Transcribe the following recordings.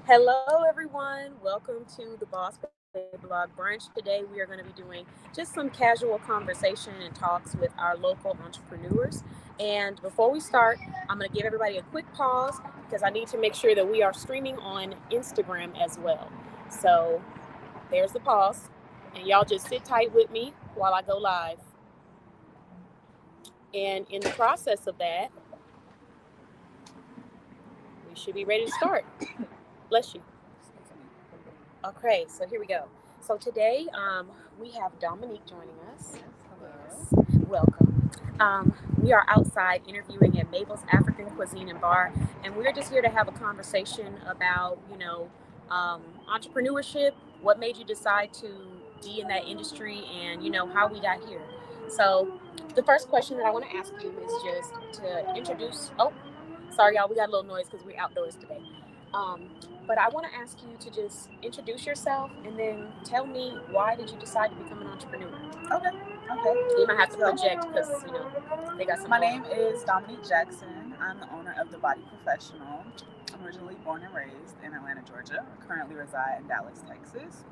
Hello, everyone. Welcome to the Boss Baby Blog Brunch. Today, we are going to be doing just some casual conversation and talks with our local entrepreneurs. And before we start, I'm going to give everybody a quick pause because I need to make sure that we are streaming on Instagram as well. So, there's the pause. And y'all just sit tight with me while I go live. And in the process of that, we should be ready to start. Bless you. Okay, so here we go. So today we have Dominique joining us. Yes, welcome. We are outside interviewing at Mabel's African Cuisine and Bar, and we're just here to have a conversation about, entrepreneurship, what made you decide to be in that industry, and, how we got here. So the first question that I want to ask you is just to introduce, oh, sorry, y'all, we got a little noise because we're outdoors today. Um, but I want to ask you to just introduce yourself and then tell me why did you decide to become an entrepreneur? Okay. Okay. You might have to So project because they got some. my name is Dominique Jackson. I'm the owner of The Body Professional. I'm originally born and raised in Atlanta, Georgia. I currently reside in Dallas, Texas.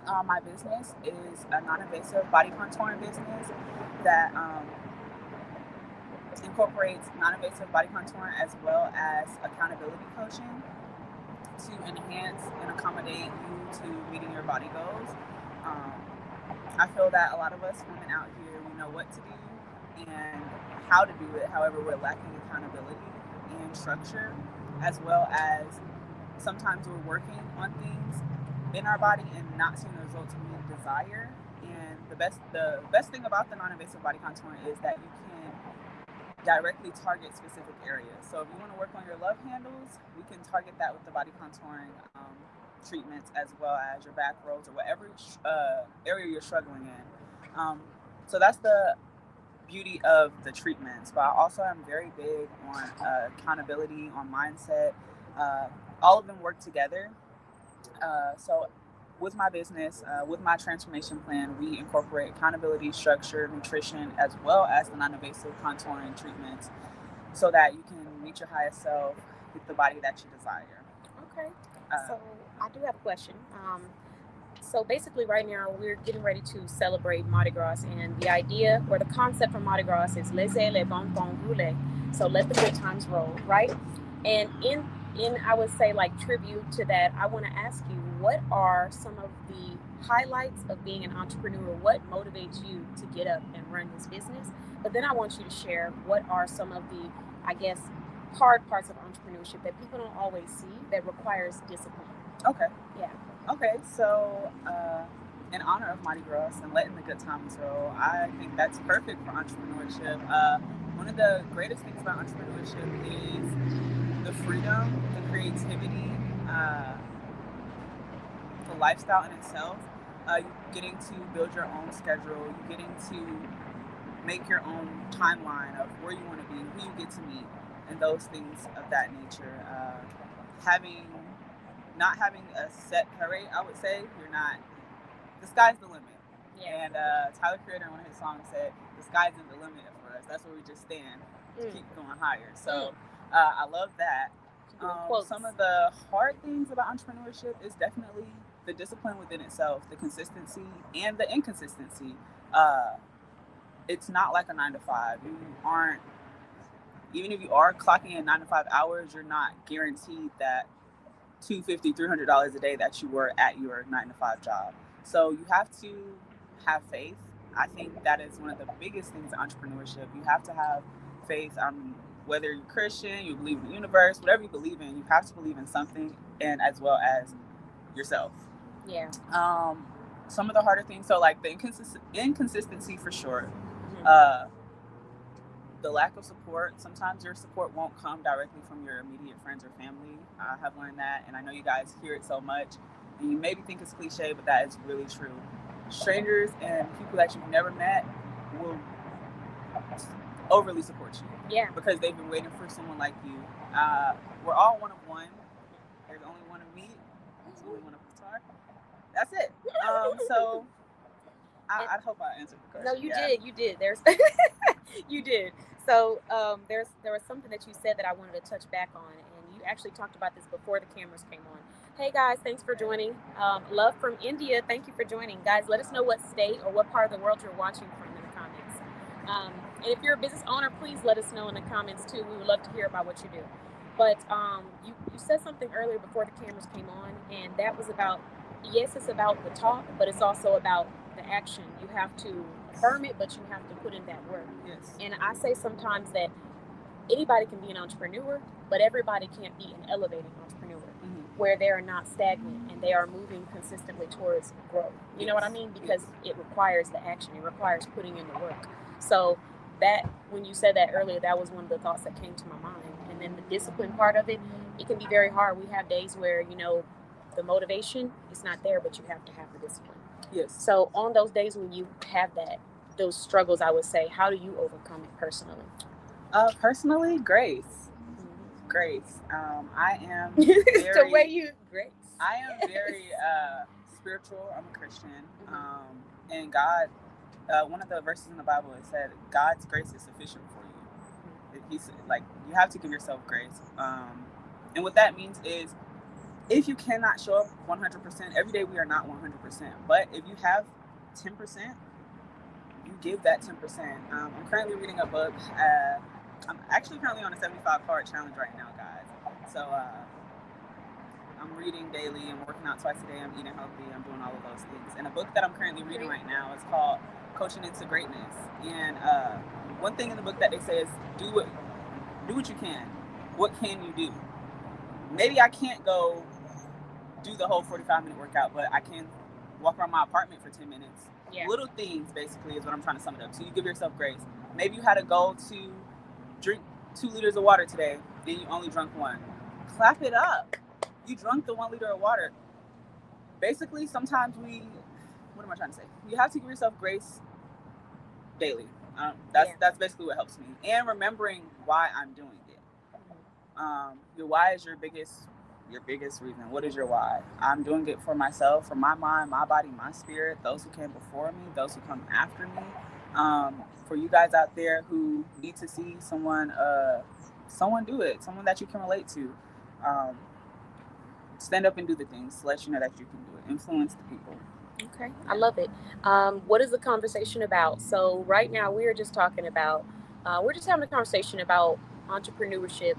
My business is a non-invasive body contouring business that incorporates non-invasive body contouring as well as accountability coaching to enhance and accommodate you to meeting your body goals. Um, I feel that a lot of us women out here, we know what to do and how to do it. However, we're lacking accountability and structure, as well as sometimes we're working on things in our body and not seeing the results we desire. And the best thing about the non-invasive body contouring is that you can directly target specific areas. So if you want to work on your love handles, we can target that with the body contouring treatments, as well as your back rolls or whatever area you're struggling in. So that's the beauty of the treatments. But I also am very big on accountability, on mindset. All of them work together. So with my business, with my transformation plan, we incorporate accountability, structure, nutrition, as well as the non-invasive contouring treatments so that you can meet your highest self with the body that you desire. Okay. So I do have a question. So basically, right now we're getting ready to celebrate Mardi Gras, and the idea or the concept for Mardi Gras is laissez les bons temps rouler. So let the good times roll, right? And in I would say like tribute to that, I want to ask you, what are some of the highlights of being an entrepreneur? What motivates you to get up and run this business? But then I want you to share what are some of the, I guess, hard parts of entrepreneurship that people don't always see that requires discipline. Okay. Yeah. Okay, so in honor of Mardi Gras and letting the good times roll, I think that's perfect for entrepreneurship. One of the greatest things about entrepreneurship is the freedom, the creativity, the lifestyle in itself. You getting to build your own schedule, you getting to make your own timeline of where you want to be, who you get to meet, and those things of that nature. Having not having a set pay rate, I would say you're not. The sky's the limit. Yeah. And Tyler Creator in one of his songs said, "The sky's isn't the limit for us. That's where we just stand to keep going higher." So I love that. Some of the hard things about entrepreneurship is definitely the discipline within itself, the consistency and the inconsistency. It's not like a 9 to 5. You aren't, even if you are clocking in 9 to 5 hours, you're not guaranteed that $250, $300 a day that you were at your 9 to 5 job. So you have to have faith. I think that is one of the biggest things in entrepreneurship. You have to have faith. Whether you're Christian, you believe in the universe, whatever you believe in, you have to believe in something, and as well as yourself. Yeah. Some of the harder things, so like the inconsistency for sure. The lack of support. Sometimes your support won't come directly from your immediate friends or family. I have learned that, and I know you guys hear it so much, and you maybe think it's cliche, but that is really true. Strangers and people that you've never met will overly support you. Yeah. Because they've been waiting for someone like you. We're all one of one. There's only one of me. There's only one of Qatar. That's it. So I hope I answered the question. No, you did. You did. There's you did. So there was something that you said that I wanted to touch back on, and actually talked about this before the cameras came on. Hey guys, thanks for joining. Love from India. Thank you for joining. Guys, let us know what state or what part of the world you're watching from in the comments. And if you're a business owner, please let us know in the comments too. We would love to hear about what you do. But you said something earlier before the cameras came on, and that was about, yes, it's about the talk, but it's also about the action. You have to affirm it, but you have to put in that work. Yes. And I say sometimes that anybody can be an entrepreneur, but everybody can't be an elevating entrepreneur where they are not stagnant and they are moving consistently towards growth. You know what I mean? Because it requires the action. It requires putting in the work. So that, when you said that earlier, that was one of the thoughts that came to my mind. And then the discipline part of it, it can be very hard. We have days where, the motivation is not there, but you have to have the discipline. Yes. So on those days when you have those struggles, I would say, how do you overcome it personally? Personally, grace. Grace. I am very, the way you grace. I am very spiritual. I'm a Christian. And God, one of the verses in the Bible, it said, God's grace is sufficient for you. He's like, you have to give yourself grace. And what that means is, if you cannot show up 100%, every day we are not 100%, but if you have 10%, you give that 10%. I'm currently reading a book. I'm actually currently on a 75-card challenge right now, guys. So I'm reading daily. I'm working out twice a day. I'm eating healthy. I'm doing all of those things. And a book that I'm currently reading right now is called Coaching into Greatness. And one thing in the book that they say is do what you can. What can you do? Maybe I can't go do the whole 45-minute workout, but I can walk around my apartment for 10 minutes. Yeah. Little things, basically, is what I'm trying to sum it up. So you give yourself grace. Maybe you had a goal to drink 2 liters of water today, then you only drunk 1. Clap it up. You drunk the 1 liter of water. Basically, sometimes what am I trying to say? You have to give yourself grace daily. That's basically what helps me. And remembering why I'm doing it. Your why is your biggest reason. What is your why? I'm doing it for myself, for my mind, my body, my spirit, those who came before me, those who come after me. For you guys out there who need to see someone do it, someone that you can relate to. Stand up and do the things to let you know that you can do it. Influence the people. Okay, I love it. What is the conversation about? So right now we're just talking about, we're just having a conversation about entrepreneurship.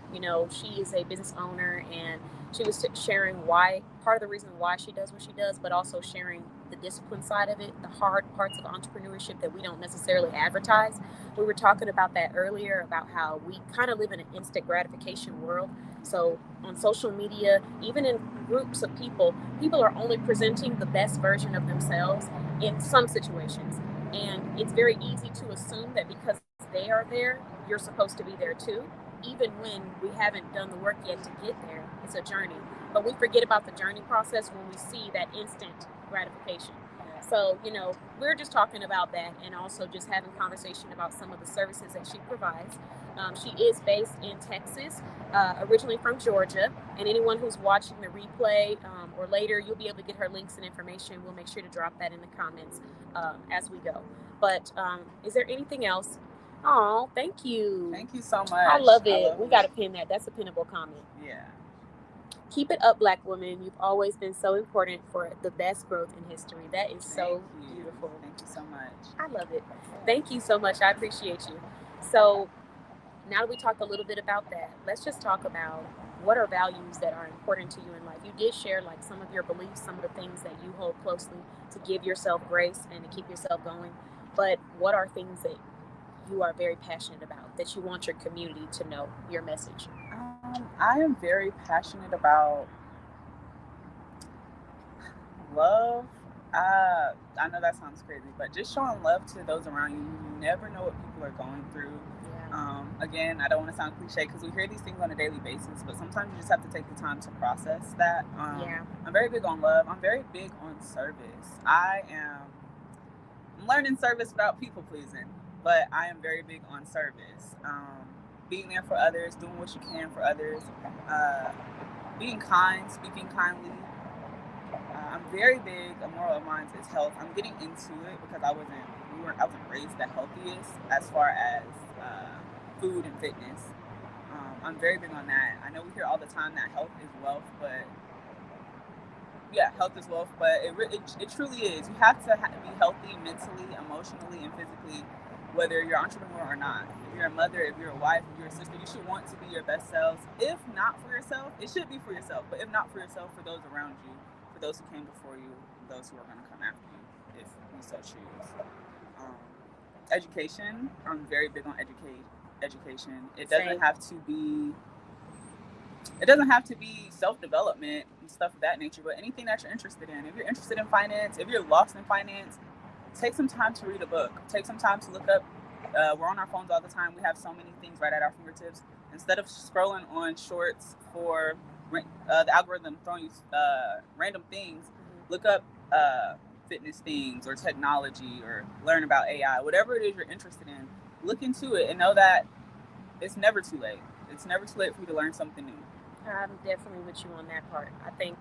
She is a business owner, and she was sharing part of the reason why she does what she does, but also sharing the discipline side of it, the hard parts of entrepreneurship that we don't necessarily advertise. We were talking about that earlier, about how we kind of live in an instant gratification world. So on social media, even in groups of people are only presenting the best version of themselves in some situations. And it's very easy to assume that because they are there, you're supposed to be there too, even when we haven't done the work yet to get there. It's a journey. But we forget about the journey process when we see that instant gratification. So, we're just talking about that, and also just having conversation about some of the services that she provides. She is based in Texas, originally from Georgia, and anyone who's watching the replay or later, you'll be able to get her links and information. We'll make sure to drop that in the comments as we go. But is there anything else? Oh, thank you. Thank you so much. I love it. We got to pin that. That's a pinnable comment. Yeah. Keep it up, Black woman. You've always been so important for the best growth in history. That is so beautiful. Thank you so much. I love it. Thank you so much. I appreciate you. So now that we talked a little bit about that, let's just talk about what are values that are important to you in life. You did share some of your beliefs, some of the things that you hold closely to give yourself grace and to keep yourself going. But what are things that you are very passionate about, that you want your community to know your message? I am very passionate about love. I know that sounds crazy, but just showing love to those around you. You never know what people are going through. Yeah. Again, I don't want to sound cliche because we hear these things on a daily basis, but sometimes you just have to take the time to process that. I'm very big on love. I'm very big on service. I'm learning service without people pleasing, but I am very big on service. Being there for others, doing what you can for others, being kind, speaking kindly. I'm very big. A moral of mine is health. I'm getting into it because I wasn't raised the healthiest as far as food and fitness. I'm very big on that. I know we hear all the time that health is wealth, but yeah, health is wealth, but it truly is. You have to be healthy mentally, emotionally, and physically, whether you're an entrepreneur or not. If you're a mother, if you're a wife, if you're a sister, you should want to be your best selves. If not for yourself, it should be for yourself, but if not for yourself, for those around you, for those who came before you, those who are going to come after you, if you so choose. Um, Education, I'm very big on education. It doesn't have to be self-development and stuff of that nature, but anything that you're interested in. If you're interested in finance, if you're lost in finance, take some time to read a book. Take some time to look up. We're on our phones all the time. We have so many things right at our fingertips. Instead of scrolling on shorts for the algorithm throwing you random things, look up fitness things or technology or learn about AI. Whatever it is you're interested in, look into it and know that it's never too late. It's never too late for you to learn something new. I'm definitely with you on that part. I think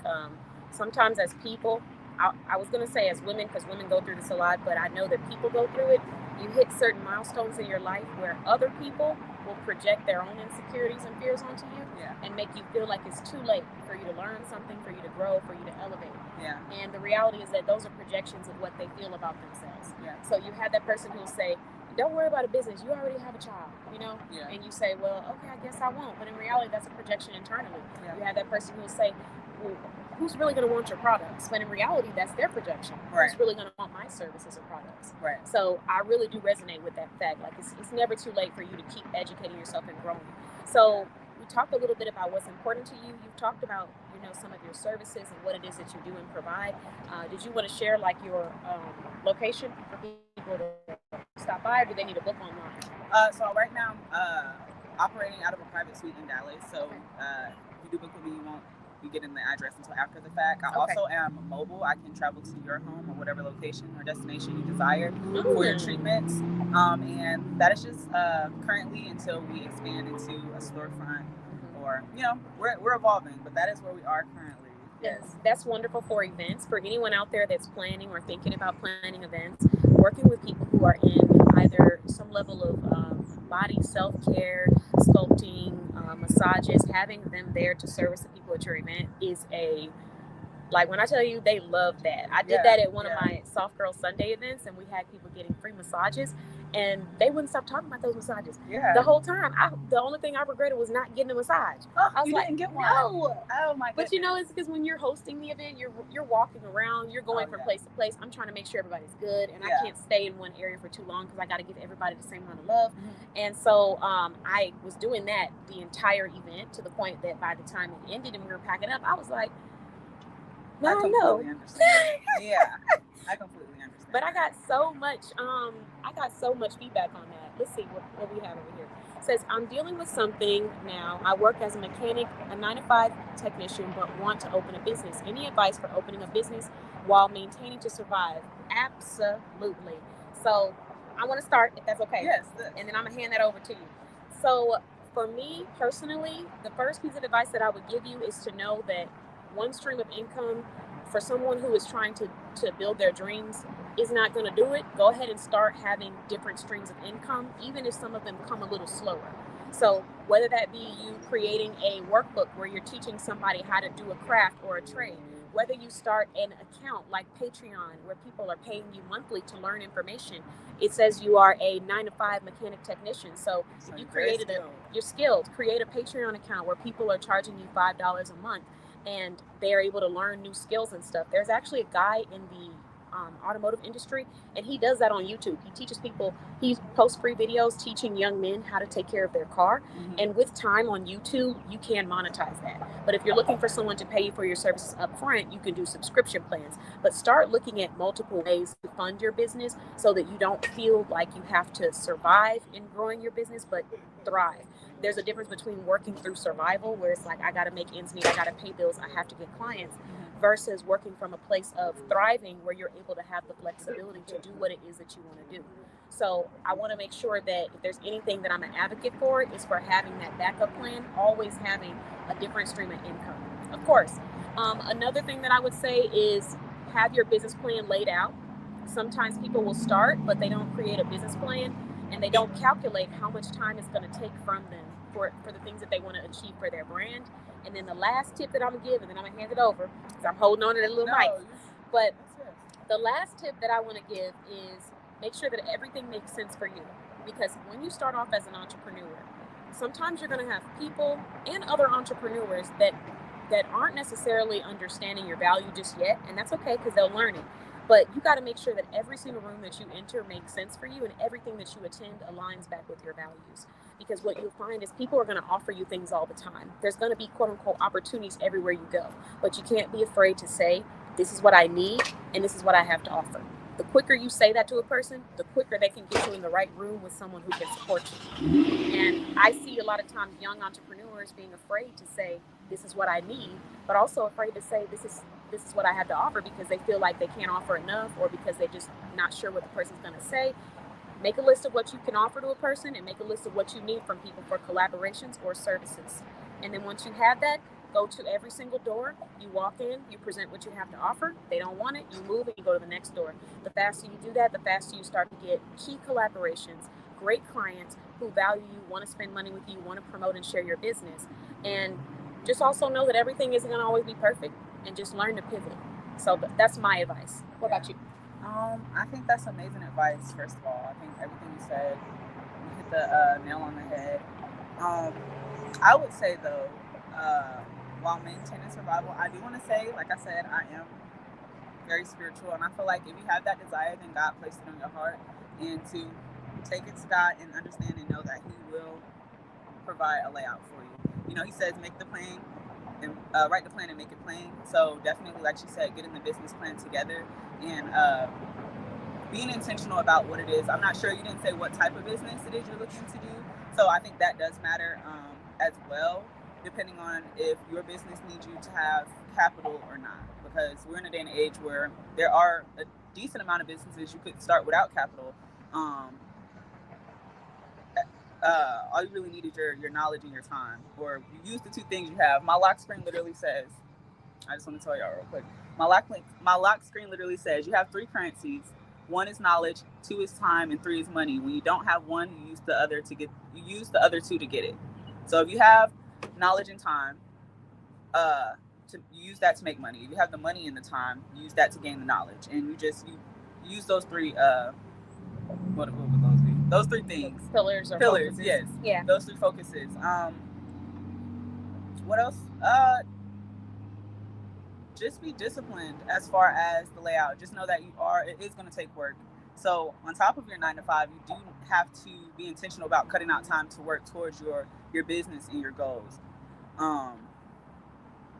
sometimes as people, I was going to say as women, because women go through this a lot, but I know that people go through it. You hit certain milestones in your life where other people will project their own insecurities and fears onto you and make you feel like it's too late for you to learn something, for you to grow, for you to elevate. Yeah. And the reality is that those are projections of what they feel about themselves. Yeah. So you have that person who will say, don't worry about a business, you already have a child, you know? Yeah. And you say, well, okay, I guess I won't. But in reality, that's a projection internally. Yeah. You have that person who will say, well, who's really going to want your products? But in reality, that's their projection. Right. Who's really going to want my services or products? Right. So I really do resonate with that fact. Like, it's never too late for you to keep educating yourself and growing. So we talked a little bit about what's important to you. You've talked about, you know, some of your services and what it is that you do and provide. Did you want to share, like, your location for people to stop by, or do they need a book online? So right now I'm operating out of a private suite in Dallas. So if you do book with me, you won't be getting the address until after the fact. I also am mobile. I can travel to your home or whatever location or destination you desire for your treatments. And that is just currently until we expand into a storefront, or, you know, we're evolving, but that is where we are currently. Yes, that's wonderful for events. For anyone out there that's planning or thinking about planning events, working with people who are in either some level of body self-care, sculpting, massages, having them there to service the people at your event is like, when I tell you, they love that. I did that at one of my Soft Girl Sunday events, and we had people getting free massages, and they wouldn't stop talking about those massages. The whole time. The only thing I regretted was not getting a massage. I was you like, didn't get one? No. Oh my goodness. But you know, it's because when you're hosting the event, you're walking around, you're going from place to place. I'm trying to make sure everybody's good, and I can't stay in one area for too long because I got to give everybody the same amount of love. And so I was doing that the entire event, to the point that by the time it ended and we were packing up, I was like, I completely understand. I completely understand. But I got so much feedback on that. Let's see what we have over here. It says, I'm dealing with something now. I work as a mechanic, a 9-to-5 technician, but want to open a business. Any advice for opening a business while maintaining to survive? Absolutely. So I want to start, if that's okay. Yes. And then I'm going to hand that over to you. So for me personally, the first piece of advice that I would give you is to know that one stream of income for someone who is trying to build their dreams is not going to do it. Go ahead and start having different streams of income, even if some of them come a little slower. So whether that be you creating a workbook where you're teaching somebody how to do a craft or a trade, whether you start an account like Patreon where people are paying you monthly to learn information. It says you are a 9-to-5 mechanic technician. So if you created you're skilled, create a Patreon account where people are charging you $5 a month and they're able to learn new skills and stuff. There's actually a guy in the automotive industry, and he does that on YouTube. He teaches people, he posts free videos teaching young men how to take care of their car. And with time on YouTube, you can monetize that. But if you're looking for someone to pay you for your services up front, you can do subscription plans. But start looking at multiple ways to fund your business so that you don't feel like you have to survive in growing your business, but thrive. There's a difference between working through survival, where it's like, I got to make ends meet, I got to pay bills, I have to get clients, versus working from a place of thriving where you're able to have the flexibility to do what it is that you want to do. So I want to make sure that if there's anything that I'm an advocate for, is for having that backup plan, always having a different stream of income. Of course, another thing that I would say is have your business plan laid out. Sometimes people will start, but they don't create a business plan, and they don't calculate how much time it's going to take from them for the things that they want to achieve for their brand. And then the last tip that I'm gonna give, and then I'm gonna hand it over because I'm holding on to that little mic. But the last tip that I want to give is make sure that everything makes sense for you. Because when you start off as an entrepreneur, sometimes you're going to have people and other entrepreneurs that aren't necessarily understanding your value just yet, and that's okay because they'll learn it. But you got to make sure that every single room that you enter makes sense for you, and everything that you attend aligns back with your values. Because what you'll find is people are going to offer you things all the time. There's going to be quote unquote opportunities everywhere you go, but you can't be afraid to say, this is what I need and this is what I have to offer. The quicker you say that to a person, the quicker they can get you in the right room with someone who can support you. And I see a lot of times young entrepreneurs being afraid to say, this is what I need, but also afraid to say, this is what I have to offer, because they feel like they can't offer enough, or because they're just not sure what the person's going to say. Make a list of what you can offer to a person, and make a list of what you need from people for collaborations or services. And then once you have that, go to every single door. You walk in, you present what you have to offer. They don't want it, you move and you go to the next door. The faster you do that, the faster you start to get key collaborations, great clients who value you, want to spend money with you, want to promote and share your business. And just also know that everything isn't going to always be perfect, and just learn to pivot. So that's my advice. What about you? I think that's amazing advice, first of all. I think everything you said, you hit the nail on the head. I would say, though, while maintaining survival, I do want to say, like I said, I am very spiritual, and I feel like if you have that desire, then God placed it on your heart, and to take it to God and understand and know that He will provide a layout for you. You know, He says, make the plan, and write the plan and make it plain. So definitely, like she said, getting the business plan together and being intentional about what it is. I'm not sure, you didn't say what type of business it is you're looking to do, so I think that does matter as well, depending on if your business needs you to have capital or not, because we're in a day and age where there are a decent amount of businesses you could start without capital. All you really need is your knowledge and your time, or you use the two things you have. My lock screen literally says, I just want to tell y'all real quick, my lock screen literally says you have 3 currencies. 1 is knowledge, 2 is time, and 3 is money. When you don't have one, you use the other 2 to get it. So if you have knowledge and time, to use that to make money. If you have the money and the time, use that to gain the knowledge, and you use those 3 what would those be? Those 3 things. Pillars, yes. Yeah. Those 3 focuses. What else? Just be disciplined as far as the layout. Just know that it is going to take work. So on top of your 9 to 5, you do have to be intentional about cutting out time to work towards your business and your goals.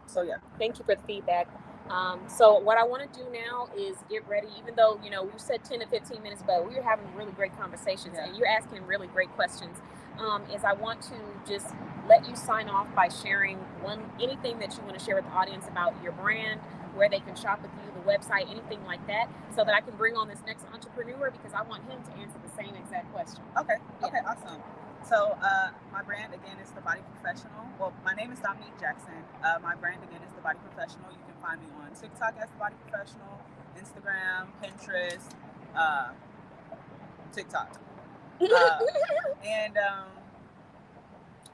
So yeah. Thank you for the feedback. So what I want to do now is get ready, even though, you know, we've said 10 to 15 minutes, but we're having really great conversations, and you're asking really great questions. Is I want to just let you sign off by sharing anything that you want to share with the audience about your brand, where they can shop with you, the website, anything like that, so that I can bring on this next entrepreneur, because I want him to answer the same exact question. Okay, awesome. So my brand, again, is The Body Professional. Well, my name is Dominique Jackson. My brand, again, is The Body Professional. You can find me on TikTok as The Body Professional, Instagram, Pinterest, TikTok. And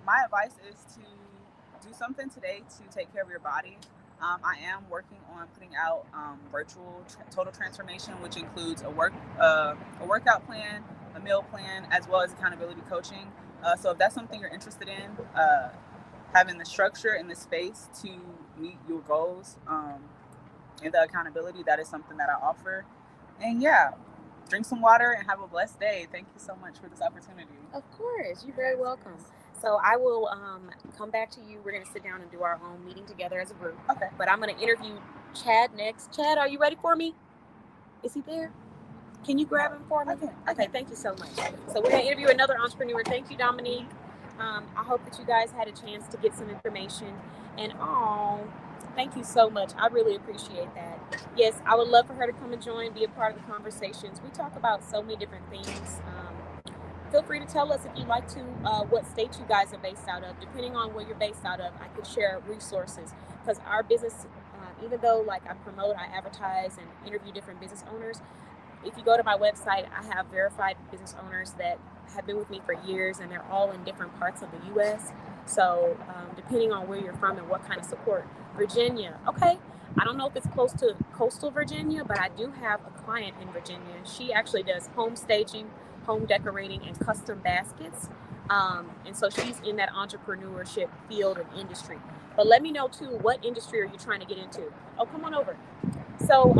my advice is to do something today to take care of your body. I am working on putting out virtual total transformation, which includes a workout plan, a meal plan, as well as accountability coaching. So if that's something you're interested in, having the structure and the space to meet your goals and the accountability, that is something that I offer. And yeah, drink some water and have a blessed day. Thank you so much for this opportunity. Of course, you're very welcome. So I will come back to you. We're going to sit down and do our own meeting together as a group. Okay. But I'm going to interview Chad next. Chad, are you ready for me? Is he there? Can you grab him for me? Okay, thank you so much. So we're going to interview another entrepreneur. Thank you, Dominique. I hope that you guys had a chance to get some information. And thank you so much. I really appreciate that. Yes, I would love for her to come and join, be a part of the conversations. We talk about so many different things. Feel free to tell us if you'd like to what state you guys are based out of. Depending on where you're based out of, I could share resources, because our business, even though like I promote, I advertise and interview different business owners, if you go to my website, I have verified business owners that have been with me for years, and they're all in different parts of the U.S. So depending on where you're from and what kind of support. Virginia, okay. I don't know if it's close to coastal Virginia, but I do have a client in Virginia. She actually does home staging, home decorating, and custom baskets. And so she's in that entrepreneurship field and industry. But let me know too, what industry are you trying to get into? Oh, come on over. So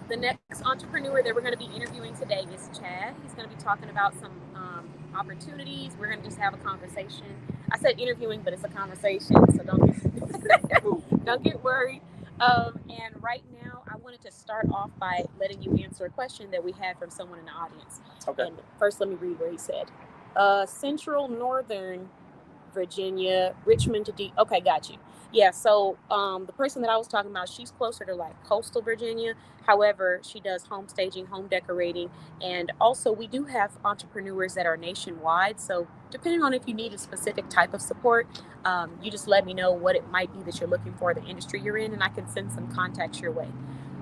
the next entrepreneur that we're going to be interviewing today is Chad. He's going to be talking about some opportunities. We're going to just have a conversation. I said interviewing, but it's a conversation, so don't get worried. And right now, I wanted to start off by letting you answer a question that we had from someone in the audience. Okay. And first, let me read what he said. Central Northern Virginia, Richmond to D. Okay, got you. Yeah, so the person that I was talking about, she's closer to like coastal Virginia. However, she does home staging, home decorating, and also we do have entrepreneurs that are nationwide. So depending on if you need a specific type of support, you just let me know what it might be that you're looking for, the industry you're in, and I can send some contacts your way.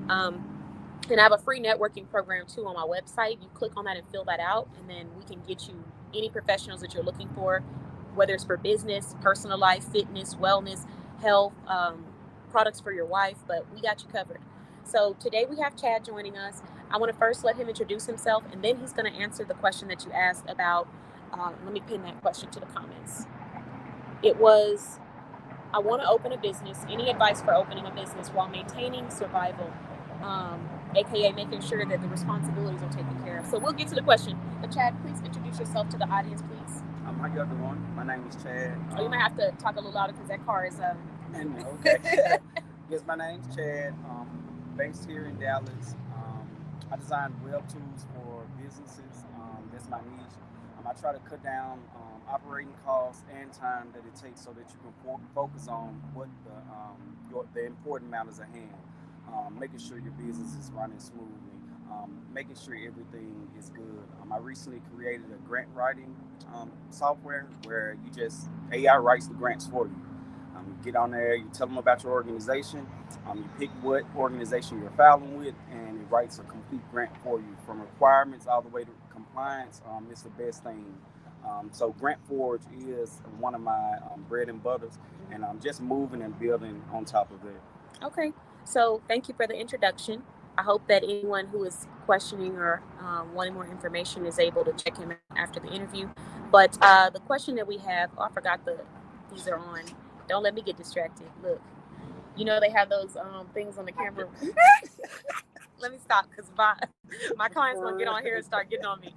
And I have a free networking program too on my website. You click on that and fill that out, and then we can get you any professionals that you're looking for, whether it's for business, personal life, fitness, wellness, health, products for your wife, but we got you covered. So today we have Chad joining us. I want to first let him introduce himself, and then he's going to answer the question that you asked about, let me pin that question to the comments. It was, I want to open a business. Any advice for opening a business while maintaining survival? AKA making sure that the responsibilities are taken care of. So we'll get to the question. But Chad, please introduce yourself to the audience, please. How you doing? My name is Chad. You might have to talk a little louder because that car is... Okay. Yes, my name's Chad. Based here in Dallas. I design web tools for businesses. That's my niche. I try to cut down operating costs and time that it takes so that you can focus on what the important matters at hand. Making sure your business is running smoothly, making sure everything is good. I recently created a grant writing software where AI writes the grants for you. You get on there, you tell them about your organization, you pick what organization you're filing with, and it writes a complete grant for you from requirements all the way to compliance. It's the best thing. So Grant Forge is one of my bread and butters, and I'm just moving and building on top of it. Okay. So thank you for the introduction. I hope that anyone who is questioning or wanting more information is able to check him out after the interview. But the question that we have, I forgot these are on. Don't let me get distracted. Look, they have those things on the camera. Let me stop because my clients will get on here and start getting on me.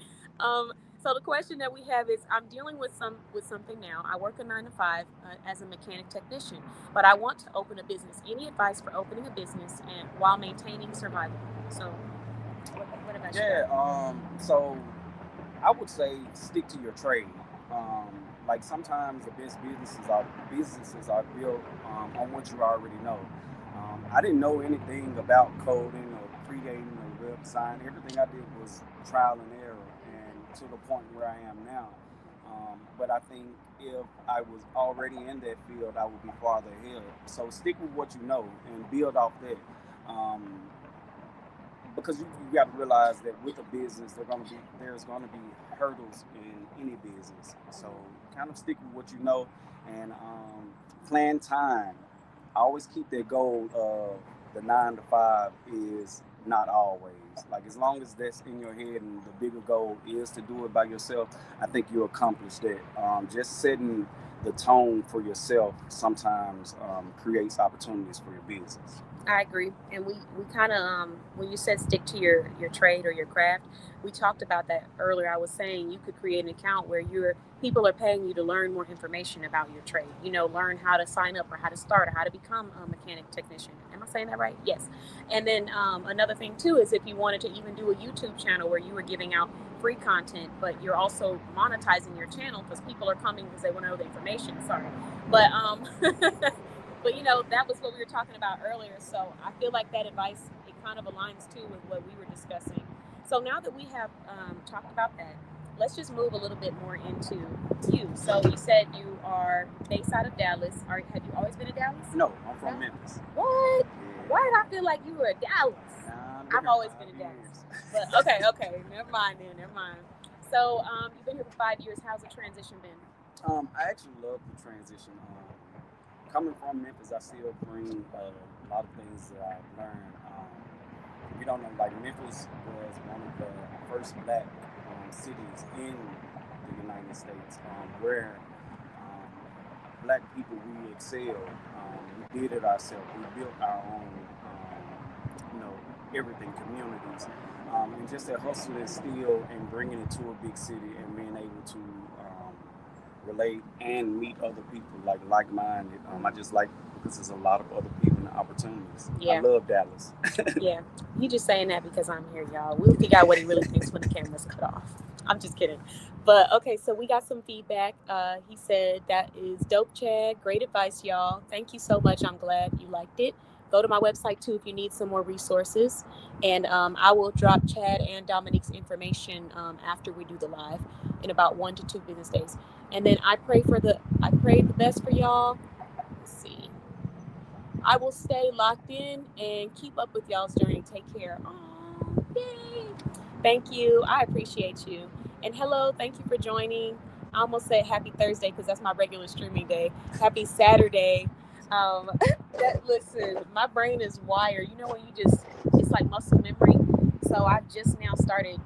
So the question that we have is, I'm dealing with something now. I work a 9 to 5 as a mechanic technician, but I want to open a business. Any advice for opening a business and while maintaining survival? So what about you? Yeah, so I would say stick to your trade. Like sometimes the best businesses are built on what you already know. I didn't know anything about coding or creating or web design. Everything I did was trial and error, and to the point where I am now. But I think if I was already in that field, I would be farther ahead. So stick with what you know and build off that. Because you got to realize that with a business, there's going to be hurdles in any business. So kind of stick with what you know and plan time. I always keep that goal of the 9 to 5 is not always. Like as long as that's in your head and the bigger goal is to do it by yourself, I think you'll accomplish that. Just setting the tone for yourself sometimes creates opportunities for your business. I agree. And we kind of, when you said stick to your trade or your craft, we talked about that earlier. I was saying you could create an account where people are paying you to learn more information about your trade. Learn how to sign up or how to start or how to become a mechanic technician. Am I saying that right? Yes. And then another thing too is if you wanted to even do a YouTube channel where you were giving out free content, but you're also monetizing your channel because people are coming because they want to know the information. Sorry. But But that was what we were talking about earlier. So I feel like that advice, it kind of aligns too with what we were discussing. So now that we have talked about that, let's just move a little bit more into you. So you said you are based out of Dallas. Have you always been in Dallas? No, I'm from Memphis. What? Yeah. Why did I feel like you were in Dallas? I've always been in Dallas. But okay, never mind. So you've been here for 5 years. How's the transition been? I actually love the transition. Coming from Memphis, I still bring a lot of things that I've learned. If you don't know, like Memphis was one of the first black cities in the United States where black people we excelled. We did it ourselves. We built our own, you know, everything, communities, and just that hustle and steal and bringing it to a big city and being able to relate and meet other people like-minded. I just like because there's a lot of other people and opportunities. I Yeah. love Dallas. Yeah. He just saying that because I'm here, y'all. We'll figure out what he really thinks when the camera's cut off. I'm just kidding. But okay, so we got some feedback. He said that is dope, Chad. Great advice, y'all. Thank you so much. I'm glad you liked it. Go to my website too if you need some more resources. And I will drop Chad and Dominique's information after we do the live in about 1 to 2 business days. And then I pray the best for y'all. Let's see. I will stay locked in and keep up with y'all's journey. Take care. Oh, yay. Thank you. I appreciate you. And hello, thank you for joining. I almost said happy Thursday because that's my regular streaming day. Happy Saturday. Listen, my brain is wired. You know when it's like muscle memory. So I just now started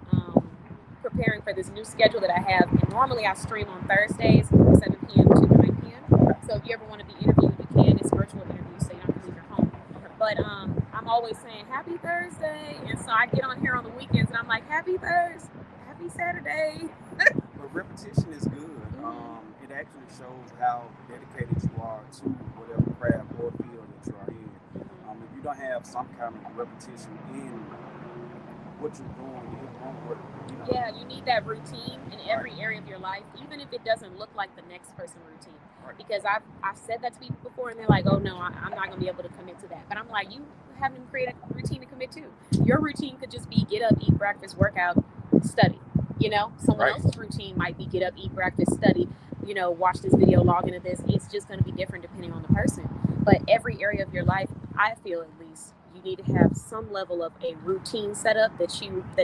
preparing for this new schedule that I have. And normally I stream on Thursdays from 7 p.m. to 9 p.m. So if you ever want to be interviewed, you can. It's virtual interviews, so you don't have to leave your home. But I'm always saying happy Thursday. And so I get on here on the weekends and I'm like, happy Thursday, happy Saturday. But repetition is good. It actually shows how dedicated you are to whatever craft or field that you are in. If you don't have some kind of repetition in what you're doing, it won't work. Yeah, you need that routine in every area of your life, even if it doesn't look like the next person's routine. Right. Because I've said that to people before, and they're like, "Oh no, I'm not going to be able to commit to that." But I'm like, you haven't created a routine to commit to. Your routine could just be get up, eat breakfast, workout, study. Someone Right. else's routine might be get up, eat breakfast, study. Watch this video, log into this. It's just going to be different depending on the person. But every area of your life, I feel at least, you need to have some level of a routine set up that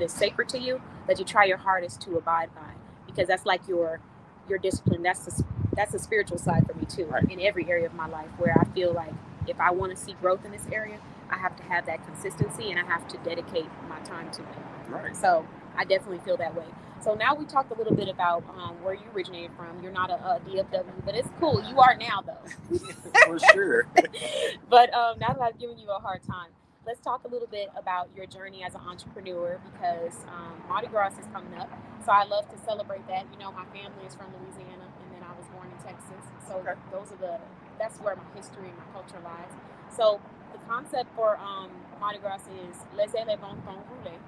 is sacred to you, that you try your hardest to abide by, because that's like your discipline. That's the spiritual side for me too. Right. In every area of my life, where I feel like if I want to see growth in this area, I have to have that consistency and I have to dedicate my time to it. Right. So I definitely feel that way. So now we talked a little bit about where you originated from. You're not a DFW, but it's cool. You are now, though. For sure. But now that I've given you a hard time, let's talk a little bit about your journey as an entrepreneur, because Mardi Gras is coming up. So I love to celebrate that. My family is from Louisiana, and then I was born in Texas. So Okay. that's where my history and my culture lies. So the concept for Mardi Gras is laissez les bons temps rouler.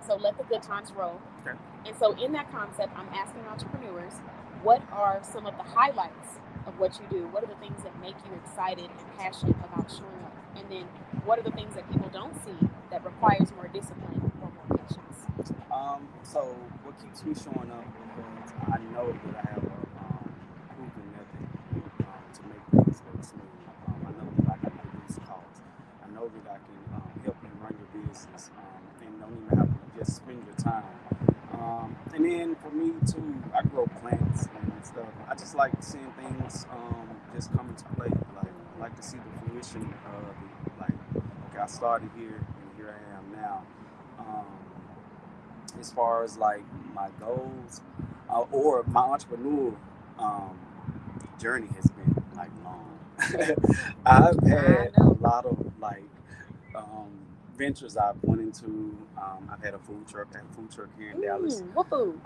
So let the good times roll. Okay. And so in that concept, I'm asking entrepreneurs, what are some of the highlights of what you do? What are the things that make you excited and passionate about showing up? And then what are the things that people don't see that requires more discipline or more patience? So what keeps me showing up because I know that I have a proven method to make things go smooth. I know that I can reduce costs. I know that I can help you run your business and don't even have to just spend your time. And then for me too, I grow plants and stuff. I just like seeing things just come into play. Like I like to see the fruition of it. Like, okay, I started here and here I am now. As far as like my goals or my entrepreneur journey has been like long. I've had a lot of like ventures I've went into. I've had a food truck. I have a food truck here in Dallas. What food?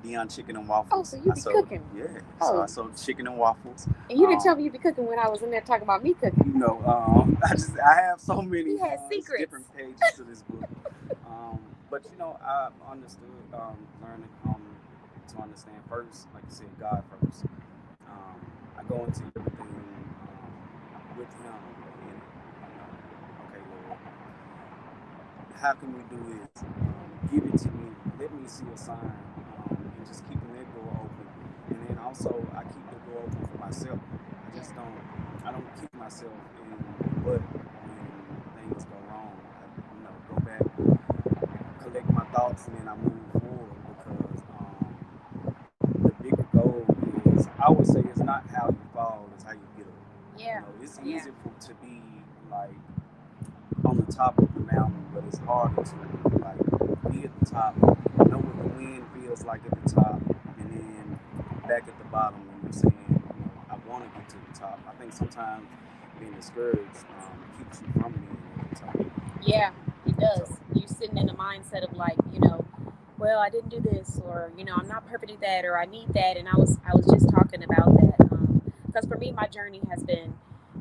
Dion Chicken and Waffles. Oh, so you be cooking? Yeah. So I sold chicken and waffles. And you didn't tell me you be cooking when I was in there talking about me cooking. I have so many secrets. different pages to this book. But I understood learning to understand first, like you said, God first. I go into everything with Him in it. Okay, Lord, how can we do this? Give it to me. Let me see a sign, and just keeping that door open. And then also, I keep the door open for myself. I don't keep myself in but when things go wrong. I go back, collect my thoughts, and then I move forward because I would say it's not how you fall, it's how you get up. Yeah. It's Yeah. easy to be like on the top of the mountain, but it's harder to like be at the top, know what the wind feels like at the top, and then back at the bottom when you're saying, I want to get to the top. I think sometimes being discouraged keeps you from being at the top. Yeah, it does. You're sitting in the mindset of like, well, I didn't do this, or I'm not perfect at that, or I need that. And I was just talking about that because for me, my journey has been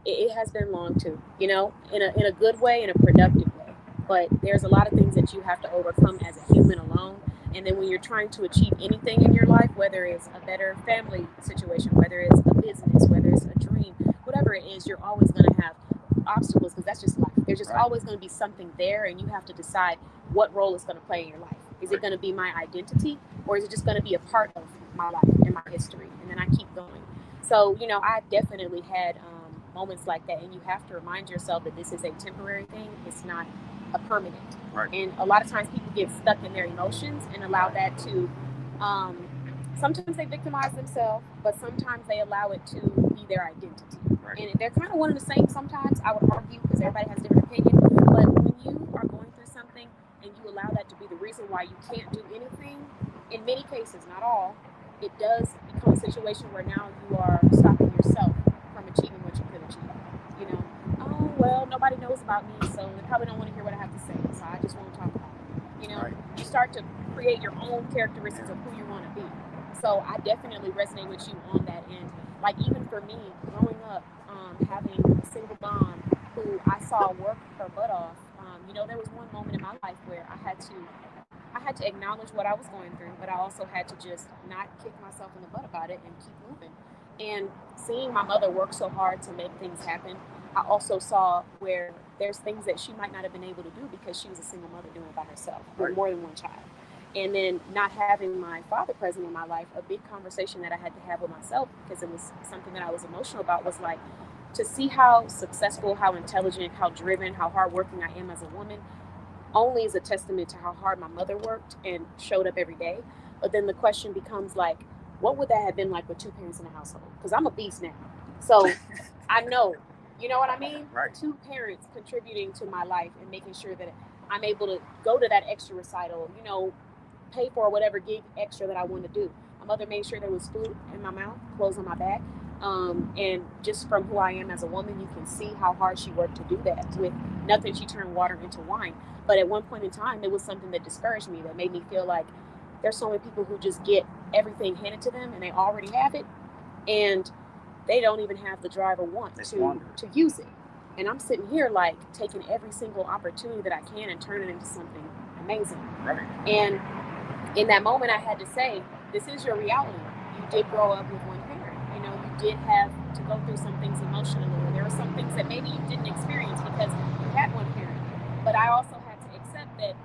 it has been long too. In a good way, in a productive way. But there's a lot of things that you have to overcome as a human alone. And then when you're trying to achieve anything in your life, whether it's a better family situation, whether it's a business, whether it's a dream, whatever it is, you're always going to have obstacles because that's just life. There's just always going to be something there, and you have to decide what role it's going to play in your life. Is it going to be my identity, or is it just going to be a part of my life and my history? And then I keep going. So, I definitely had moments like that, and you have to remind yourself that this is a temporary thing. It's not a permanent. Right. And a lot of times people get stuck in their emotions and allow that to sometimes they victimize themselves, but sometimes they allow it to be their identity. Right. And they're kind of one and the same sometimes, I would argue, because everybody has a different opinion. But when you are going through something and you allow that to be the reason why you can't do anything, in many cases, not all, it does become a situation where now you are stopping yourself from achieving what you could achieve. Oh, well, nobody knows about me, so they probably don't want to hear what I have to say, so I just won't talk about it. Right. You start to create your own characteristics of who you want to be. So I definitely resonate with you on that end. Like even for me, growing up, having a single mom who I saw work her butt off, there was one moment in my life where I had to acknowledge what I was going through, but I also had to just not kick myself in the butt about it and keep moving. And seeing my mother work so hard to make things happen, I also saw where there's things that she might not have been able to do because she was a single mother doing it by herself with more than one child. And then not having my father present in my life, a big conversation that I had to have with myself, because it was something that I was emotional about, was like, to see how successful, how intelligent, how driven, how hardworking I am as a woman only is a testament to how hard my mother worked and showed up every day. But then the question becomes like, what would that have been like with two parents in a household? Because I'm a beast now. So I know, you know what I mean? Right. Two parents contributing to my life and making sure that I'm able to go to that extra recital, pay for whatever gig extra that I want to do. My mother made sure there was food in my mouth, clothes on my back. And just from who I am as a woman, you can see how hard she worked to do that. With nothing, she turned water into wine. But at one point in time, it was something that discouraged me, that made me feel like there's so many people who just get everything handed to them and they already have it, and they don't even have the drive or want to use it. And I'm sitting here like taking every single opportunity that I can and turn it into something amazing. Right. And in that moment, I had to say, this is your reality. You did grow up with one parent. You did have to go through some things emotionally. There were some things that maybe you didn't experience because you had one parent. But I also had to accept that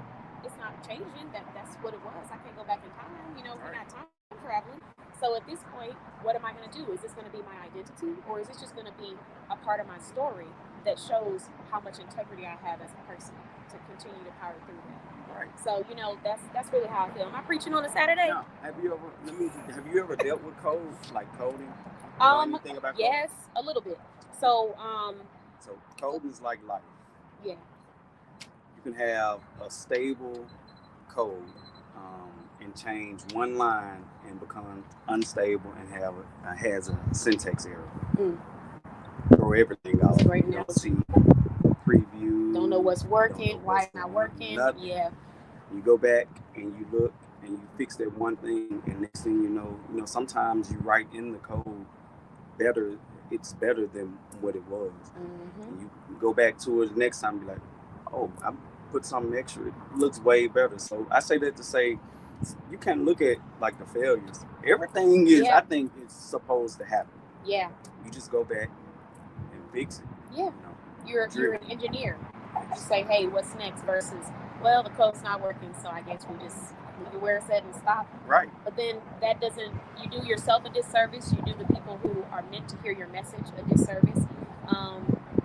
it's not changing, that's what it was. I can't go back in time. We're not time traveling. So at this point, what am I going to do? Is this going to be my identity, or is this just going to be a part of my story that shows how much integrity I have as a person to continue to power through that? Right. So that's really how I feel. Am I preaching on a Saturday? Now, have you ever dealt with code, like coding? Anything about coding? Yes, a little bit. So coding is like life. Yeah. You can have a stable code and change one line and become unstable and has a syntax error. Throw everything out. Great you don't see preview. Don't know what's working. Why it's not working. Nothing. Yeah. You go back and you look and you fix that one thing, and next thing you know, sometimes you write in the code better. It's better than what it was. And you go back to it the next time, be like, oh, I put something extra. It looks way better. So I say that to say, you can't look at like the failures. Everything is, I think, it's supposed to happen. Yeah. You just go back and fix it. Yeah. You're an engineer. You say, hey, what's next? Versus, well, the code's not working, so I guess we just leave it where it's at and stop. Right. But then that doesn't, you do yourself a disservice. You do the people who are meant to hear your message a disservice.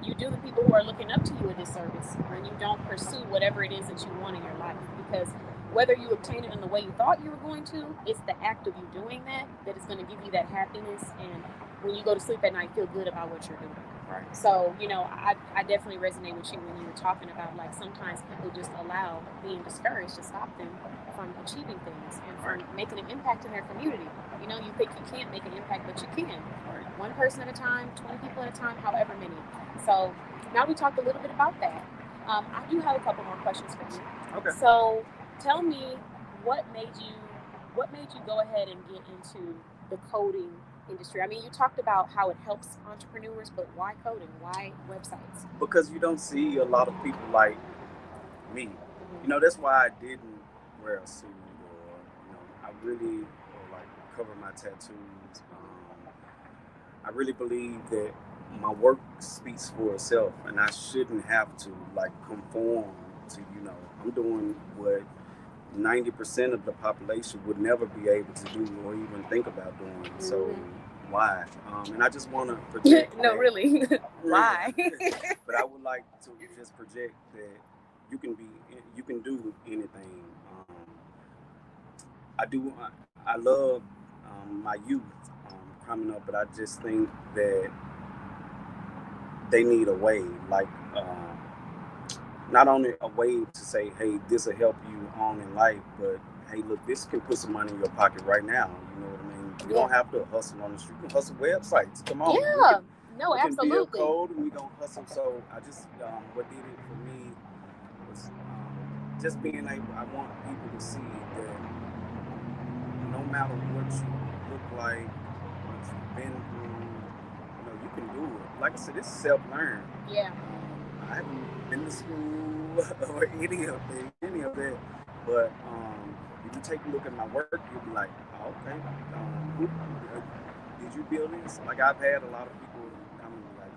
You do the people who are looking up to you a disservice when you don't pursue whatever it is that you want in your life. Because whether you obtain it in the way you thought you were going to, it's the act of you doing that that is going to give you that happiness. And when you go to sleep at night, feel good about what you're doing. Right. So, I definitely resonate with you when you were talking about, like, sometimes people just allow being discouraged to stop them from achieving things and from making an impact in their community. You think you can't make an impact, but you can. Right. One person at a time, 20 people at a time, however many. So now we talked a little bit about that. I do have a couple more questions for you. Okay. So tell me, what made you go ahead and get into the coding industry? I mean, you talked about how it helps entrepreneurs, but why coding? Why websites? Because you don't see a lot of people like me. That's why I didn't wear a suit, or I really like cover my tattoos. I really believe that my work speaks for itself, and I shouldn't have to like conform to. I'm doing what 90% of the population would never be able to do or even think about doing. So why? And I just want to project. No, really. Why? But I would like to just project that you can do anything. I love my youth coming up, but I just think that they need a way, like not only a way to say, hey, this will help you on in life, but hey, look, this can put some money in your pocket right now. You know what I mean? You don't have to hustle on the street. You can hustle websites. Come on. Yeah. No, we absolutely. can build code and we gonna hustle. So I just what did it for me was just being able. I want people to see that no matter what you look like, what you've been through, you can do it. Like I said, it's self-learned. Yeah. I haven't been to school or any of that, but if you take a look at my work, you'll be like, oh, okay, did you build this? Like, I've had a lot of people come and be like,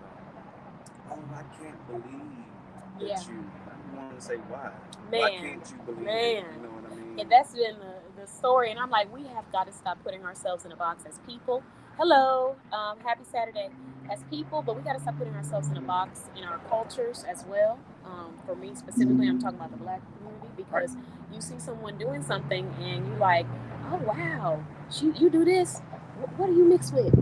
oh, I can't believe that you. I want to say why. Man, why can't you believe it? You know what I mean? And that's been the story. And I'm like, we have got to stop putting ourselves in a box as people. Hello, happy Saturday. As people, but we got to stop putting ourselves in a box in our cultures as well. For me specifically, I'm talking about the Black community, because you see someone doing something and you like, oh wow, you do this. What do you mix with?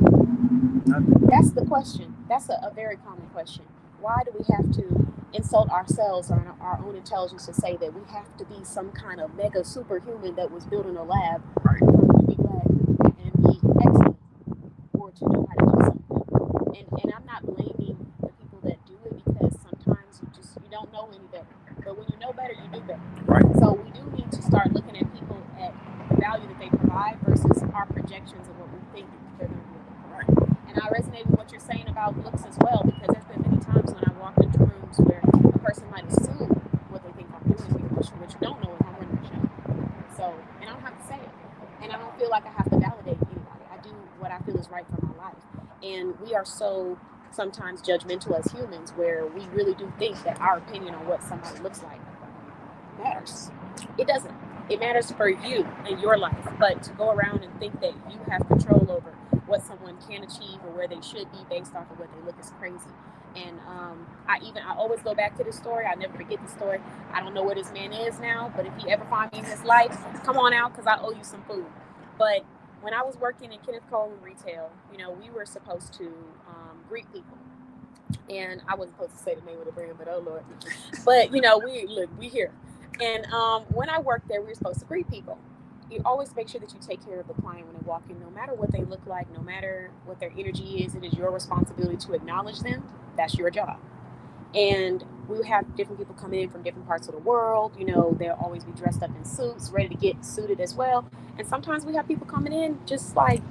That's the question. That's a very common question. Why do we have to insult ourselves or our own intelligence to say that we have to be some kind of mega superhuman that was built in a lab to be Black and be excellent, or to know how to do something? And I'm not blaming the people that do it, because sometimes you don't know any better. But when you know better, you do better. Right. So we do need to start looking at people at the value that they provide versus our projections of what we think they're going to do. Right. And I resonate with what you're saying about looks as well, because there's been many times when I walked into rooms where a person might assume what they think I'm doing, because what you don't know is I'm running the show. So, and I don't have to say it. And I don't feel like I have to validate anybody. I do what I feel is right for my life. And we are so sometimes judgmental as humans, where we really do think that our opinion on what somebody looks like matters. It doesn't. It matters for you and your life. But to go around and think that you have control over what someone can achieve or where they should be based off of what they look is crazy. And I always go back to this story. I never forget the story. I don't know where this man is now, but if he ever find me in his life, come on out, because I owe you some food. But when I was working in Kenneth Cole in retail, we were supposed to greet people. And I wasn't supposed to say the name of the brand, but oh Lord. But we here. And when I worked there, we were supposed to greet people. You always make sure that you take care of the client when they walk in, no matter what they look like, no matter what their energy is. It is your responsibility to acknowledge them. That's your job. And we have different people coming in from different parts of the world. They'll always be dressed up in suits, ready to get suited as well. And sometimes we have people coming in just like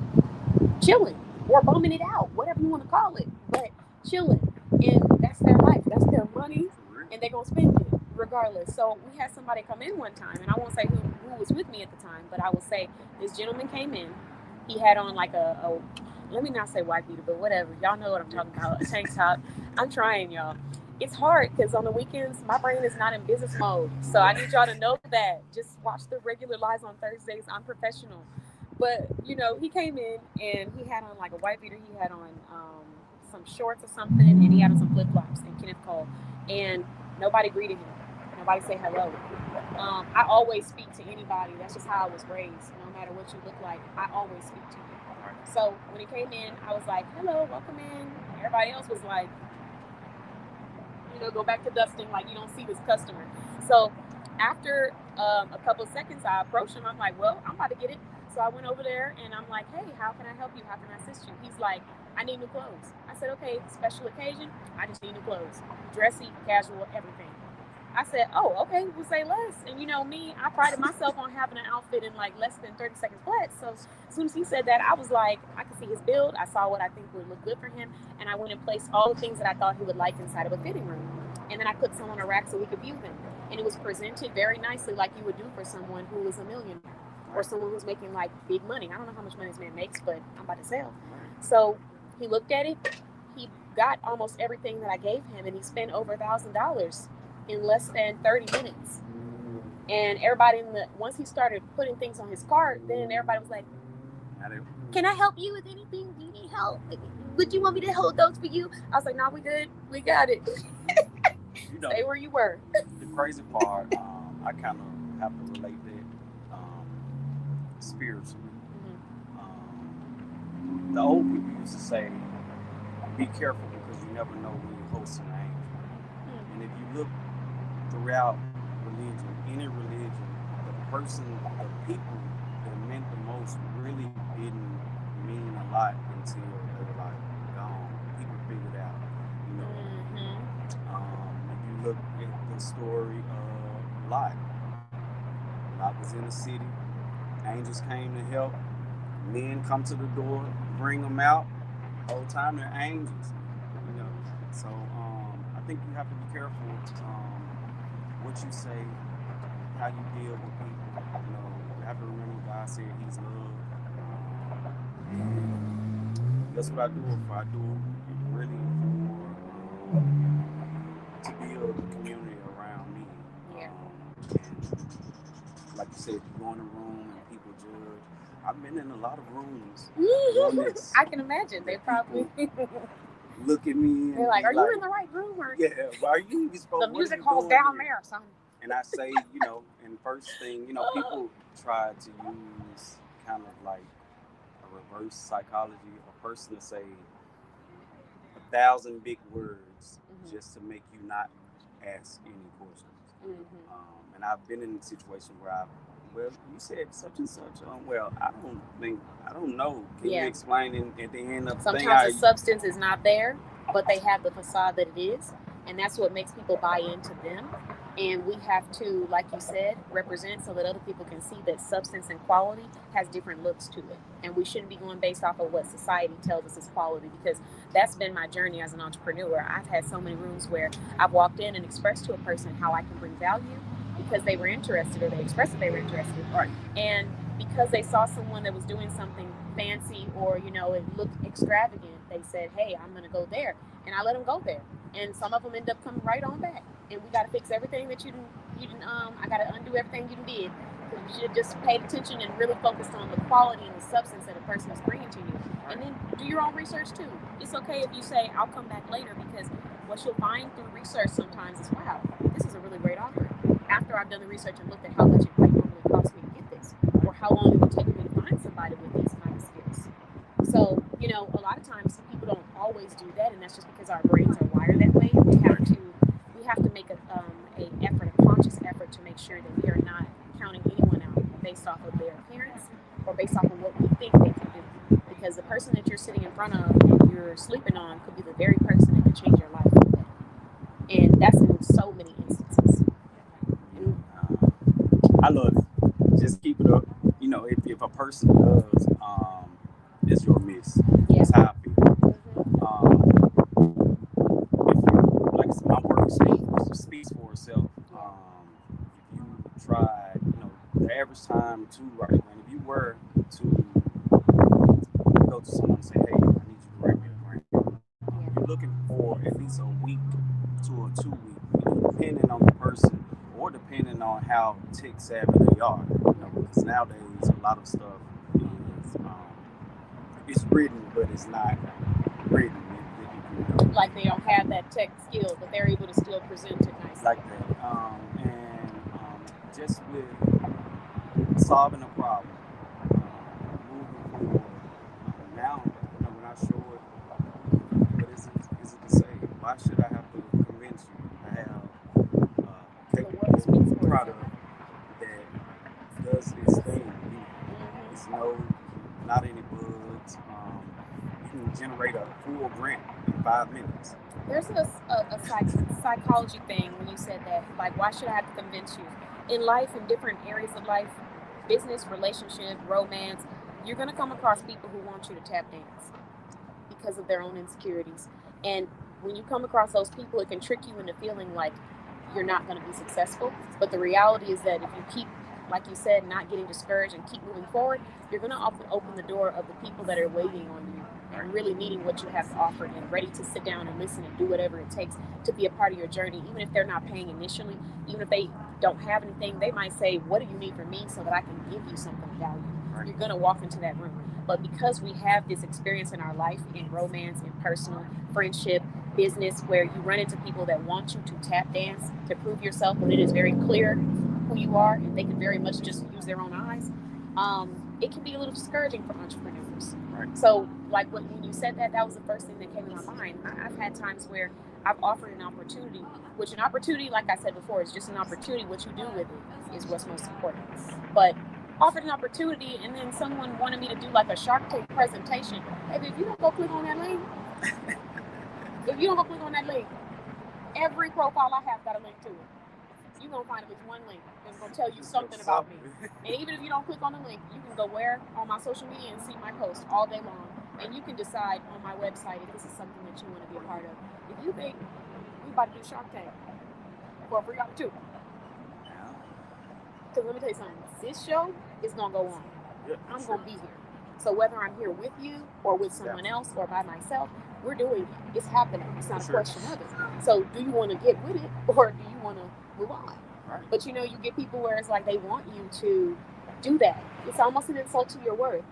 chilling or bumming it out, whatever you want to call it, but chilling. And that's their life. That's their money. And they're going to spend it regardless. So we had somebody come in one time, and I won't say who was with me at the time, but I will say this gentleman came in. He had on like a let me not say white beater, but whatever. Y'all know what I'm talking about. A tank top. I'm trying, y'all. It's hard because on the weekends, my brain is not in business mode. So I need y'all to know that. Just watch the regular lives on Thursdays. I'm professional. But, he came in and he had on like a white beater. He had on some shorts or something, and he had on some flip-flops in Kenneth Cole. And nobody greeted him. Nobody say hello. I always speak to anybody. That's just how I was raised. No matter what you look like, I always speak to you. So when he came in, I was like, hello, welcome in. Everybody else was like, go back to dusting like you don't see this customer. So after a couple of seconds, I approached him. I'm like, well, I'm about to get it. So I went over there and I'm like, hey, how can I help you? How can I assist you? He's like, I need new clothes. I said, okay, special occasion. I just need new clothes. Dressy, casual, everything. I said, oh, okay, we'll say less. And me, I prided myself on having an outfit in like less than 30 seconds flat. So as soon as he said that, I was like, I could see his build. I saw what I think would look good for him. And I went and placed all the things that I thought he would like inside of a fitting room. And then I put some on a rack so we could view them. And it was presented very nicely like you would do for someone who is a millionaire or someone who's making like big money. I don't know how much money this man makes, but I'm about to sell. So he looked at it. He got almost everything that I gave him, and he spent over $1,000 in less than 30 minutes. And everybody once he started putting things on his cart, then everybody was like, can I help you with anything? Do you need help? Would you want me to hold those for you? I was like, no, we good. We got it. Stay where you were. The crazy part, I kind of have to relate that spiritually. The old people used to say, be careful because you never know when you're hosting an angel. And if you look throughout religion, any religion, the people that meant the most really didn't mean a lot until they were like gone. People figured out, if you look at the story of Lot. Lot was in the city. Angels came to help. Men come to the door, bring them out. The whole time they're angels. So I think you have to be careful what you say, how you deal with people. You have to remember God said He's love. That's what I do it for. I do it really to build a community around me. And like you said, you go in a room and people judge. I've been in a lot of rooms. I can imagine. They probably look at me. They're like, are you in the right room? Or well, are you even supposed to? The music hall's down there, son. And I say, and first thing, people try to use kind of like a reverse psychology, a person to say 1,000 big words just to make you not ask any questions. And I've been in a situation where you said such and such. I don't know. Can you explain at the end of the thing? Sometimes the substance is not there, but they have the facade that it is. And that's what makes people buy into them. And we have to, like you said, represent so that other people can see that substance and quality has different looks to it. And we shouldn't be going based off of what society tells us is quality, because that's been my journey as an entrepreneur. I've had so many rooms where I've walked in and expressed to a person how I can bring value because they were interested, or they expressed that they were interested. Right. And because they saw someone that was doing something fancy or, it looked extravagant, they said, hey, I'm going to go there. And I let them go there. And some of them end up coming right on back. And we got to fix everything that you didn't I got to undo everything you did. You should have just paid attention and really focused on the quality and the substance that a person is bringing to you. And then do your own research too. It's okay if you say, I'll come back later, because what you'll find through research sometimes is, wow, this is a really great offer. After I've done the research and looked at how much it normally costs me to get this, or how long it would take me to find somebody with these kind of skills. So, a lot of times people don't always do that, and that's just because our brains are wired that way. We have to make a conscious effort to make sure that we are not counting anyone out based off of their appearance or based off of what we think they can do. Because the person that you're sitting in front of and you're sleeping on could be the very person that could change your life for the better. And that's in so many instances. I love it. Just keep it up. If a person does, it's your miss. That's how I feel. If my work speaks for itself. If you try, the average time to write, and if you were to go to someone and say, hey, I need you to write me a grant, you're looking for at least a week to a 2 week, depending on the person or depending on how tech savvy they are. Because nowadays a lot of stuff is it's written, but it's not written. You can Like they don't have that tech skill, but they're able to still present it nicely. like that. And just with solving a problem, moving forward. Now, when I show it, what is it to say? Why should I have to convince you? I have The work speaks capable for product itself. that does its thing. It's not any bugs. You can generate a full grant in 5 minutes. There's a psychology thing when you said that. Like, why should I have to convince you? In life, in different areas of life, business, relationship, romance, you're going to come across people who want you to tap dance because of their own insecurities. And when you come across those people, it can trick you into feeling like you're not going to be successful. But the reality is that if you keep, like you said, not getting discouraged and keep moving forward, you're going to open the door of the people that are waiting on you and really needing what you have to offer and ready to sit down and listen and do whatever it takes to be a part of your journey. Even if they're not paying initially, even if they don't have anything, they might say, what do you need from me so that I can give you something of value? You're going to walk into that room. But because we have this experience in our life, in romance, in personal, friendship, business, where you run into people that want you to tap dance to prove yourself when it is very clear who you are, and they can very much just use their own eyes, it can be a little discouraging for entrepreneurs. Right. So, like when you said that, that was the first thing that came to my mind. I've had times where I've offered an opportunity, which an opportunity, like I said before, is just an opportunity. What you do with it is what's most important. But offered an opportunity, and then someone wanted me to do like a Shark Tank presentation. Hey, if you don't go click on that link, every profile I have got a link to it. You're going to find at least one link that's going to tell you something about me. And even if you don't click on the link, you can go where on my social media and see my post all day long. And you can decide on my website if this is something that you want to be a part of. If you think we about to do Shark Tank for a free opportunity, because let me tell you something, this show is going to go on. I'm going to be here. So whether I'm here with you or with someone else or by myself, we're doing it. It's happening. It's not a question of it. So do you want to get with it or do you want to move on? Right. But you get people where it's like they want you to do that. It's almost an insult to your worth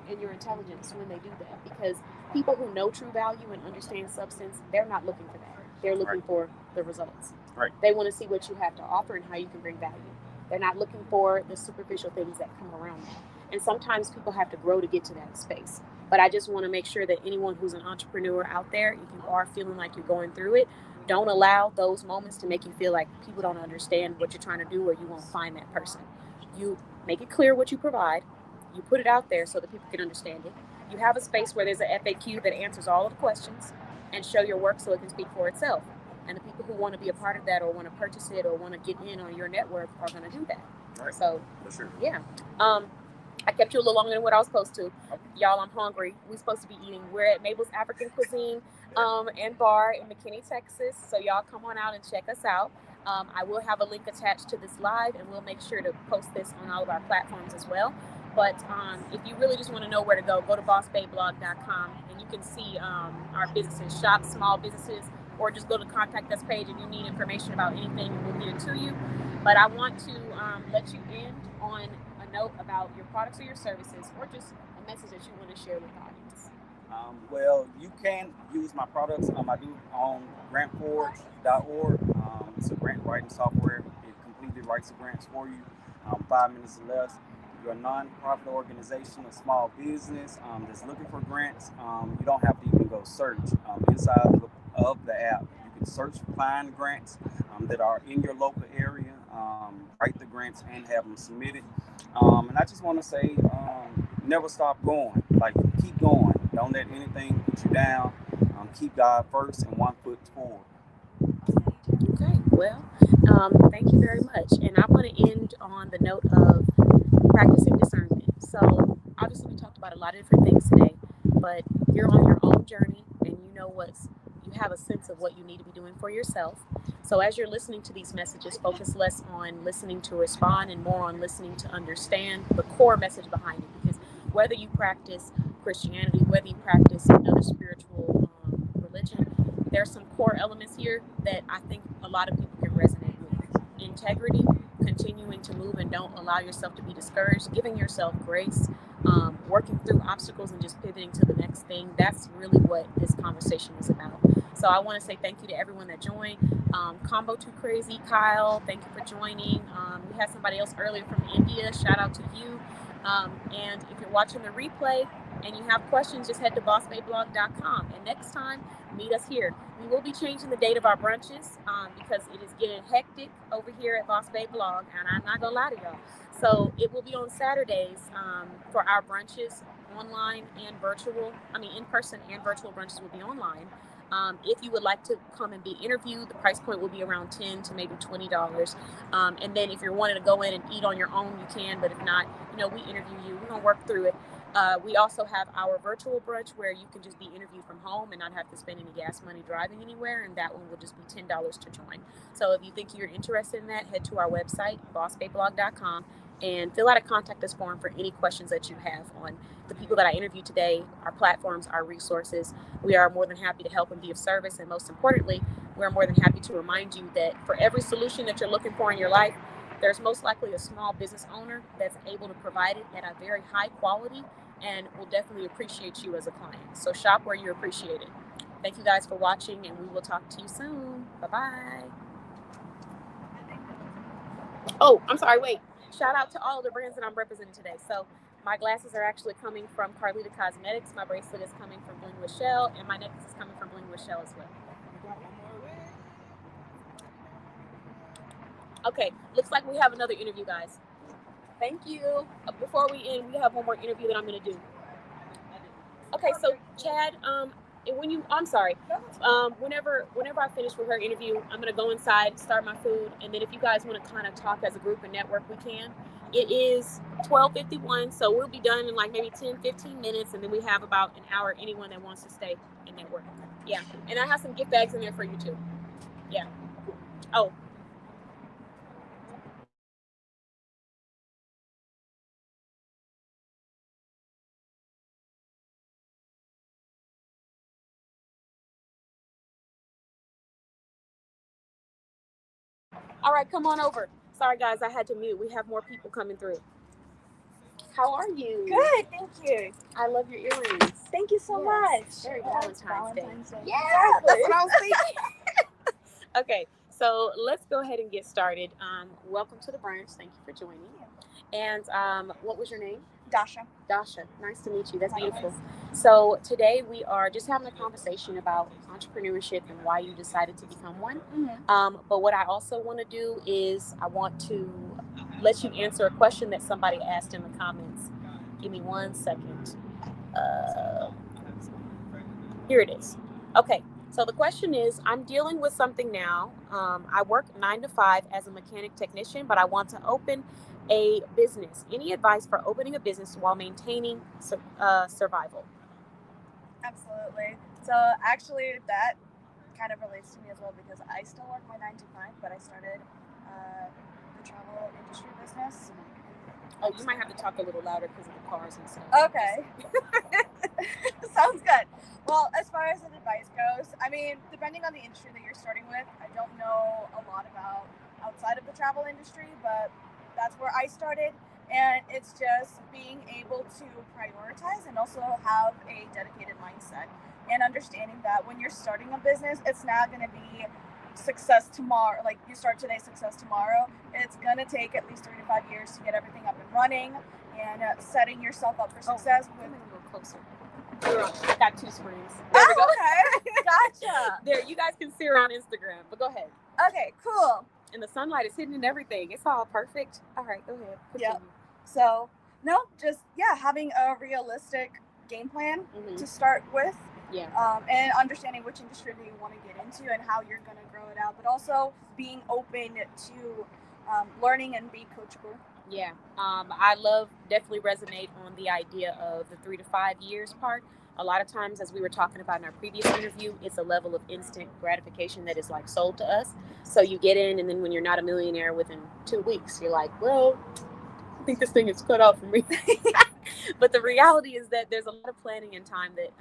and your intelligence when they do that, because people who know true value and understand substance, they're not looking for that. They're looking for the results. Right. They want to see what you have to offer and how you can bring value. They're not looking for the superficial things that come around that. And sometimes people have to grow to get to that space. But I just want to make sure that anyone who's an entrepreneur out there, if you are feeling like you're going through it, don't allow those moments to make you feel like people don't understand what you're trying to do or you won't find that person. You make it clear what you provide. You put it out there so that people can understand it. You have a space where there's an FAQ that answers all of the questions and show your work so it can speak for itself. And the people who want to be a part of that or want to purchase it or want to get in on your network are going to do that. Right. So, for sure. Yeah. I kept you a little longer than what I was supposed to. Y'all, I'm hungry. We're supposed to be eating. We're at Mabel's African Cuisine and Bar in McKinney, Texas. So y'all come on out and check us out. I will have a link attached to this live, and we'll make sure to post this on all of our platforms as well. But if you really just want to know where to go to bossbayblog.com, and you can see our businesses, shop small businesses, or just go to the contact us page if you need information about anything, and we'll get it to you. But I want to let you end on a note about your products or your services, or just a message that you want to share with the audience. Well, you can use my products. I do on grantforge.org. It's a grant writing software. It completely writes the grants for you, 5 minutes or less. If you're a non-profit organization, a small business that's looking for grants, you don't have to even go search. Inside of the app, you can search, find grants that are in your local area, write the grants and have them submitted. And I just want to say, never stop going. Like, keep going. Don't let anything put you down. Keep God first and 1 foot forward. Okay, well, thank you very much. And I want to end on the note of practicing discernment. So obviously we talked about a lot of different things today, but you're on your own journey and you have a sense of what you need to be doing for yourself. So as you're listening to these messages, focus less on listening to respond and more on listening to understand the core message behind it. Because whether you practice Christianity, whether you practice another spiritual religion, there's some core elements here that I think a lot of people can resonate with. Integrity, continuing to move and don't allow yourself to be discouraged, giving yourself grace, working through obstacles and just pivoting to the next thing. That's really what this conversation is about. So I want to say thank you to everyone that joined. Combo Too Crazy, Kyle, thank you for joining. We had somebody else earlier from India. Shout out to you. And if you're watching the replay and you have questions, just head to bossbayblog.com. And next time, meet us here. We will be changing the date of our brunches because it is getting hectic over here at Boss Bay Blog, and I'm not gonna lie to y'all. So it will be on Saturdays for our brunches, online and virtual. I mean, in person and virtual brunches will be online. If you would like to come and be interviewed, the price point will be around $10 to maybe $20. And then if you're wanting to go in and eat on your own, you can. But if not, we interview you. We're gonna work through it. We also have our virtual brunch where you can just be interviewed from home and not have to spend any gas money driving anywhere, and that one will just be $10 to join. So if you think you're interested in that, head to our website, bossbayblog.com, and fill out a contact us form for any questions that you have on the people that I interviewed today, our platforms, our resources. We are more than happy to help and be of service, and most importantly, we're more than happy to remind you that for every solution that you're looking for in your life, there's most likely a small business owner that's able to provide it at a very high quality and will definitely appreciate you as a client. So shop where you're appreciated. Thank you guys for watching, and we will talk to you soon. Bye-bye. Oh, I'm sorry, wait. Shout out to all of the brands that I'm representing today. So my glasses are actually coming from Carlita Cosmetics. My bracelet is coming from Bling with Shell, and my necklace is coming from Bling with Shell as well. Okay, looks like we have another interview, guys. Thank you. Before we end, we have one more interview that I'm going to do. Okay, so Chad, whenever I finish with her interview, I'm going to go inside, start my food, and then if you guys want to kind of talk as a group and network, we can. It is 12:51, so we'll be done in like maybe 10, 15 minutes, and then we have about an hour, anyone that wants to stay and network. Yeah, and I have some gift bags in there for you too. Yeah. Oh. All right, come on over. Sorry, guys, I had to mute. We have more people coming through. How are you? Good, thank you. I love your earrings. Thank you so much. Very Valentine's Day. Yeah, exactly. That's what I was thinking. Okay, so let's go ahead and get started. Welcome to the brunch. Thank you for joining. And what was your name? Dasha. Dasha, nice to meet you. That's beautiful. So today we are just having a conversation about entrepreneurship and why you decided to become one. Mm-hmm. But what I also want to do is I want to let you answer a question that somebody asked in the comments. Give me 1 second. Here it is. Okay. So the question is, I'm dealing with something now. I work 9 to 5 as a mechanic technician, but I want to open a business. Any advice for opening a business while maintaining survival? Absolutely. So actually that kind of relates to me as well because I still work my 9 to 5, but I started the travel industry business. Oh, you might have to talk a little louder because of the cars and stuff. Okay. Sounds good. Well, as far as the advice goes, I mean, depending on the industry that you're starting with, I don't know a lot about outside of the travel industry, but that's where I started. And it's just being able to prioritize and also have a dedicated mindset and understanding that when you're starting a business, it's not going to be success tomorrow. Like you start today, success tomorrow. It's going to take at least 3 to 5 years to get everything up and running and setting yourself up for success. With a little closer. I got 2 screens. There we go. Okay. Gotcha. There, you guys can see her on Instagram, but go ahead. Okay, cool. And the sunlight is hitting and everything. It's all perfect. All right, go ahead. Yep. So, having a realistic game plan to start with. Yeah. And understanding which industry that you want to get into and how you're going to grow it out, but also being open to learning and being coachable. Yeah. I definitely resonate on the idea of the 3 to 5 years part. A lot of times, as we were talking about in our previous interview, it's a level of instant gratification that is like sold to us. So you get in, and then when you're not a millionaire within 2 weeks, you're like, well, I think this thing is cut out for me. But the reality is that there's a lot of planning and time that,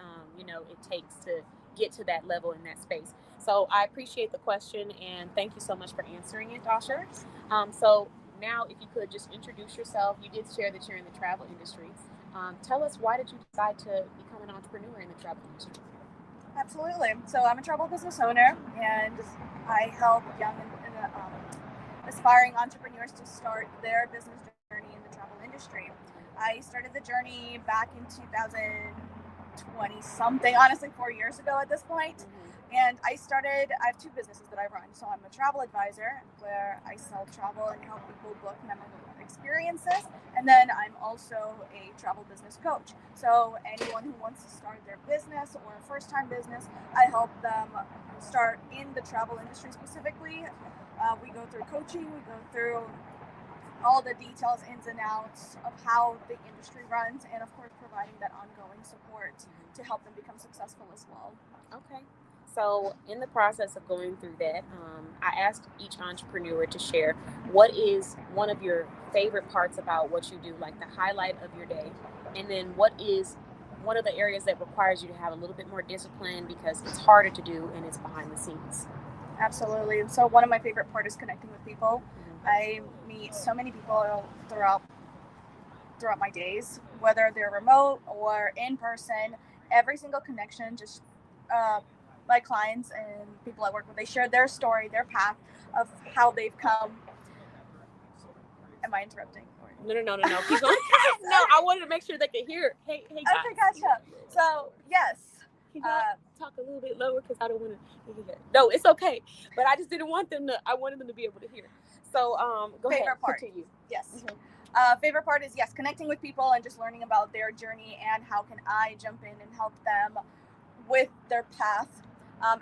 it takes to get to that level in that space. So I appreciate the question, and thank you so much for answering it, Dasha. So now, if you could just introduce yourself. You did share that you're in the travel industry. Tell us, why did you decide to become an entrepreneur in the travel industry? Absolutely. So I'm a travel business owner, and I help young and aspiring entrepreneurs to start their business journey in the travel industry. I started the journey back in 2020 something, honestly 4 years ago at this point. And I have two businesses that I run. So I'm a travel advisor where I sell travel and help people book memorable experiences. And then I'm also a travel business coach. So anyone who wants to start their business or a first time business, I help them start in the travel industry specifically. We go through coaching, we go through all the details, ins and outs of how the industry runs, and of course providing that ongoing support to help them become successful as well. Okay. So, in the process of going through that, I asked each entrepreneur to share what is one of your favorite parts about what you do, like the highlight of your day, and then what is one of the areas that requires you to have a little bit more discipline because it's harder to do and it's behind the scenes. Absolutely. So one of my favorite part is connecting with people. I meet so many people throughout my days, whether they're remote or in person. Every single connection, just my clients and people I work with, they share their story, their path of how they've come. Am I interrupting? No. Keep going. No, I wanted to make sure they could hear. Hey, guys. Okay, gotcha. So yes. Talk a little bit lower because I don't want to hear. No, it's okay. But I just didn't want them to. I wanted them to be able to hear. So, go favorite ahead. Part. Continue. Yes. Favorite part is connecting with people and just learning about their journey and how can I jump in and help them with their path.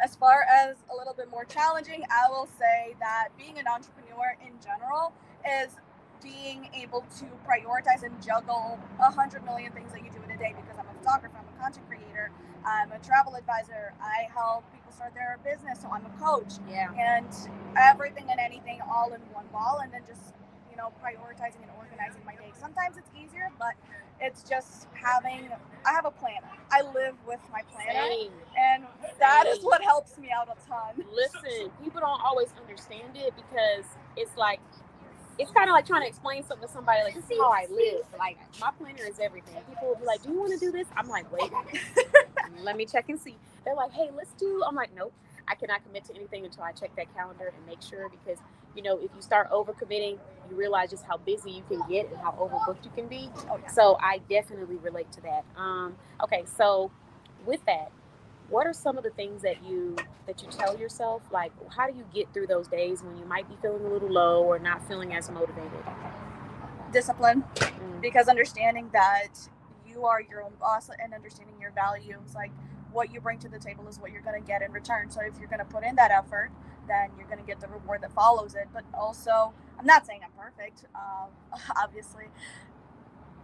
As far as a little bit more challenging, I will say that being an entrepreneur in general is being able to prioritize and juggle 100 million things that you do in a day, because I'm a photographer, I'm a content creator, I'm a travel advisor, I help people start their business, so I'm a coach. Yeah. And everything and anything all in one ball, and then just prioritizing and organizing my day. Sometimes it's easier, but it's just I have a planner. I live with my planner. Same. And that is what helps me out a ton. Listen, people don't always understand it because it's kind of like trying to explain something to somebody, like, this is how I live. Like, my planner is everything. People will be like, do you want to do this? I'm like, wait, let me check and see. They're like, hey, let's do. I'm like, nope. I cannot commit to anything until I check that calendar and make sure, because, if you start overcommitting, you realize just how busy you can get and how overbooked you can be. Oh, yeah. So I definitely relate to that. Okay, so with that, what are some of the things that you tell yourself? Like, how do you get through those days when you might be feeling a little low or not feeling as motivated? Discipline, because understanding that you are your own boss and understanding your values, like what you bring to the table is what you're going to get in return. So if you're going to put in that effort, then you're going to get the reward that follows it. But also, I'm not saying I'm perfect, obviously.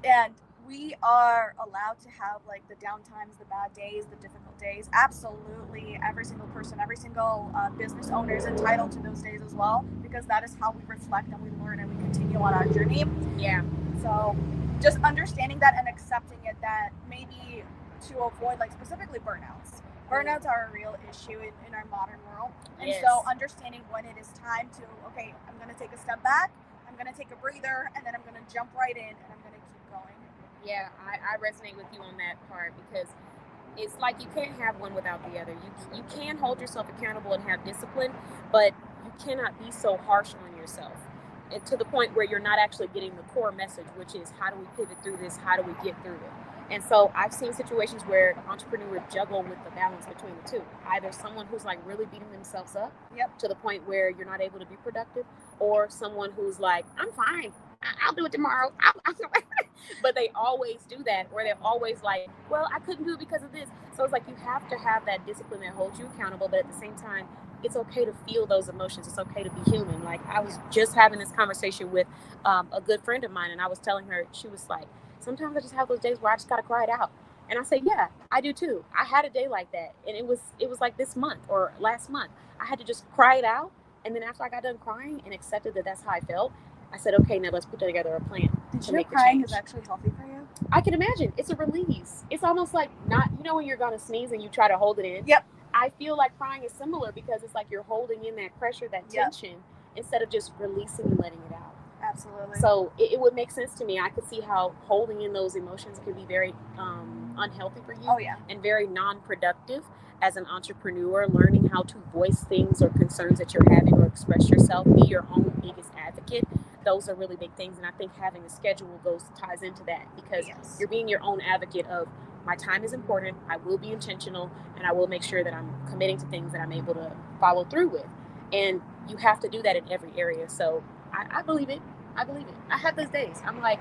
And we are allowed to have like the downtimes, the bad days, the difficult days. Absolutely, every single person, every single business owner is entitled to those days as well, because that is how we reflect and we learn and we continue on our journey. Yeah. So just understanding that and accepting it, that maybe to avoid like specifically burnouts. Burnouts are a real issue in our modern world. And Yes. So understanding when it is time to, okay, I'm going to take a step back, I'm going to take a breather, and then I'm going to jump right in and I'm going to keep going. Yeah, I resonate with you on that part, because it's like you can't have one without the other. You can hold yourself accountable and have discipline, but you cannot be so harsh on yourself, and to the point where you're not actually getting the core message, which is how do we pivot through this? How do we get through it? And so I've seen situations where entrepreneurs juggle with the balance between the two. Either someone who's like really beating themselves up to the point where you're not able to be productive, or someone who's like, I'm fine, I'll do it tomorrow. But they always do that, or they're always like, well, I couldn't do it because of this. So it's like you have to have that discipline that holds you accountable, but at the same time, it's okay to feel those emotions. It's okay to be human. Like, I was just having this conversation with a good friend of mine, and I was telling her, she was like, sometimes I just have those days where I just got to cry it out. And I said, yeah, I do too. I had a day like that. And it was like this month or last month. I had to just cry it out. And then after I got done crying and accepted that that's how I felt, I said, okay, now let's put together a plan to make the crying change. Is actually healthy for you? I can imagine. It's a release. It's almost like not, when you're going to sneeze and you try to hold it in. Yep. I feel like crying is similar, because it's like you're holding in that pressure, that tension, instead of just releasing and letting it out. Absolutely. So it would make sense to me. I could see how holding in those emotions can be very unhealthy for you. Oh, yeah. And very non-productive as an entrepreneur. Learning how to voice things or concerns that you're having or express yourself, be your own biggest advocate. Those are really big things, and I think having a schedule ties into that, because Yes. you're being your own advocate of, my time is important, I will be intentional, and I will make sure that I'm committing to things that I'm able to follow through with. And you have to do that in every area. So I believe it. I believe it. I have those days. I'm like,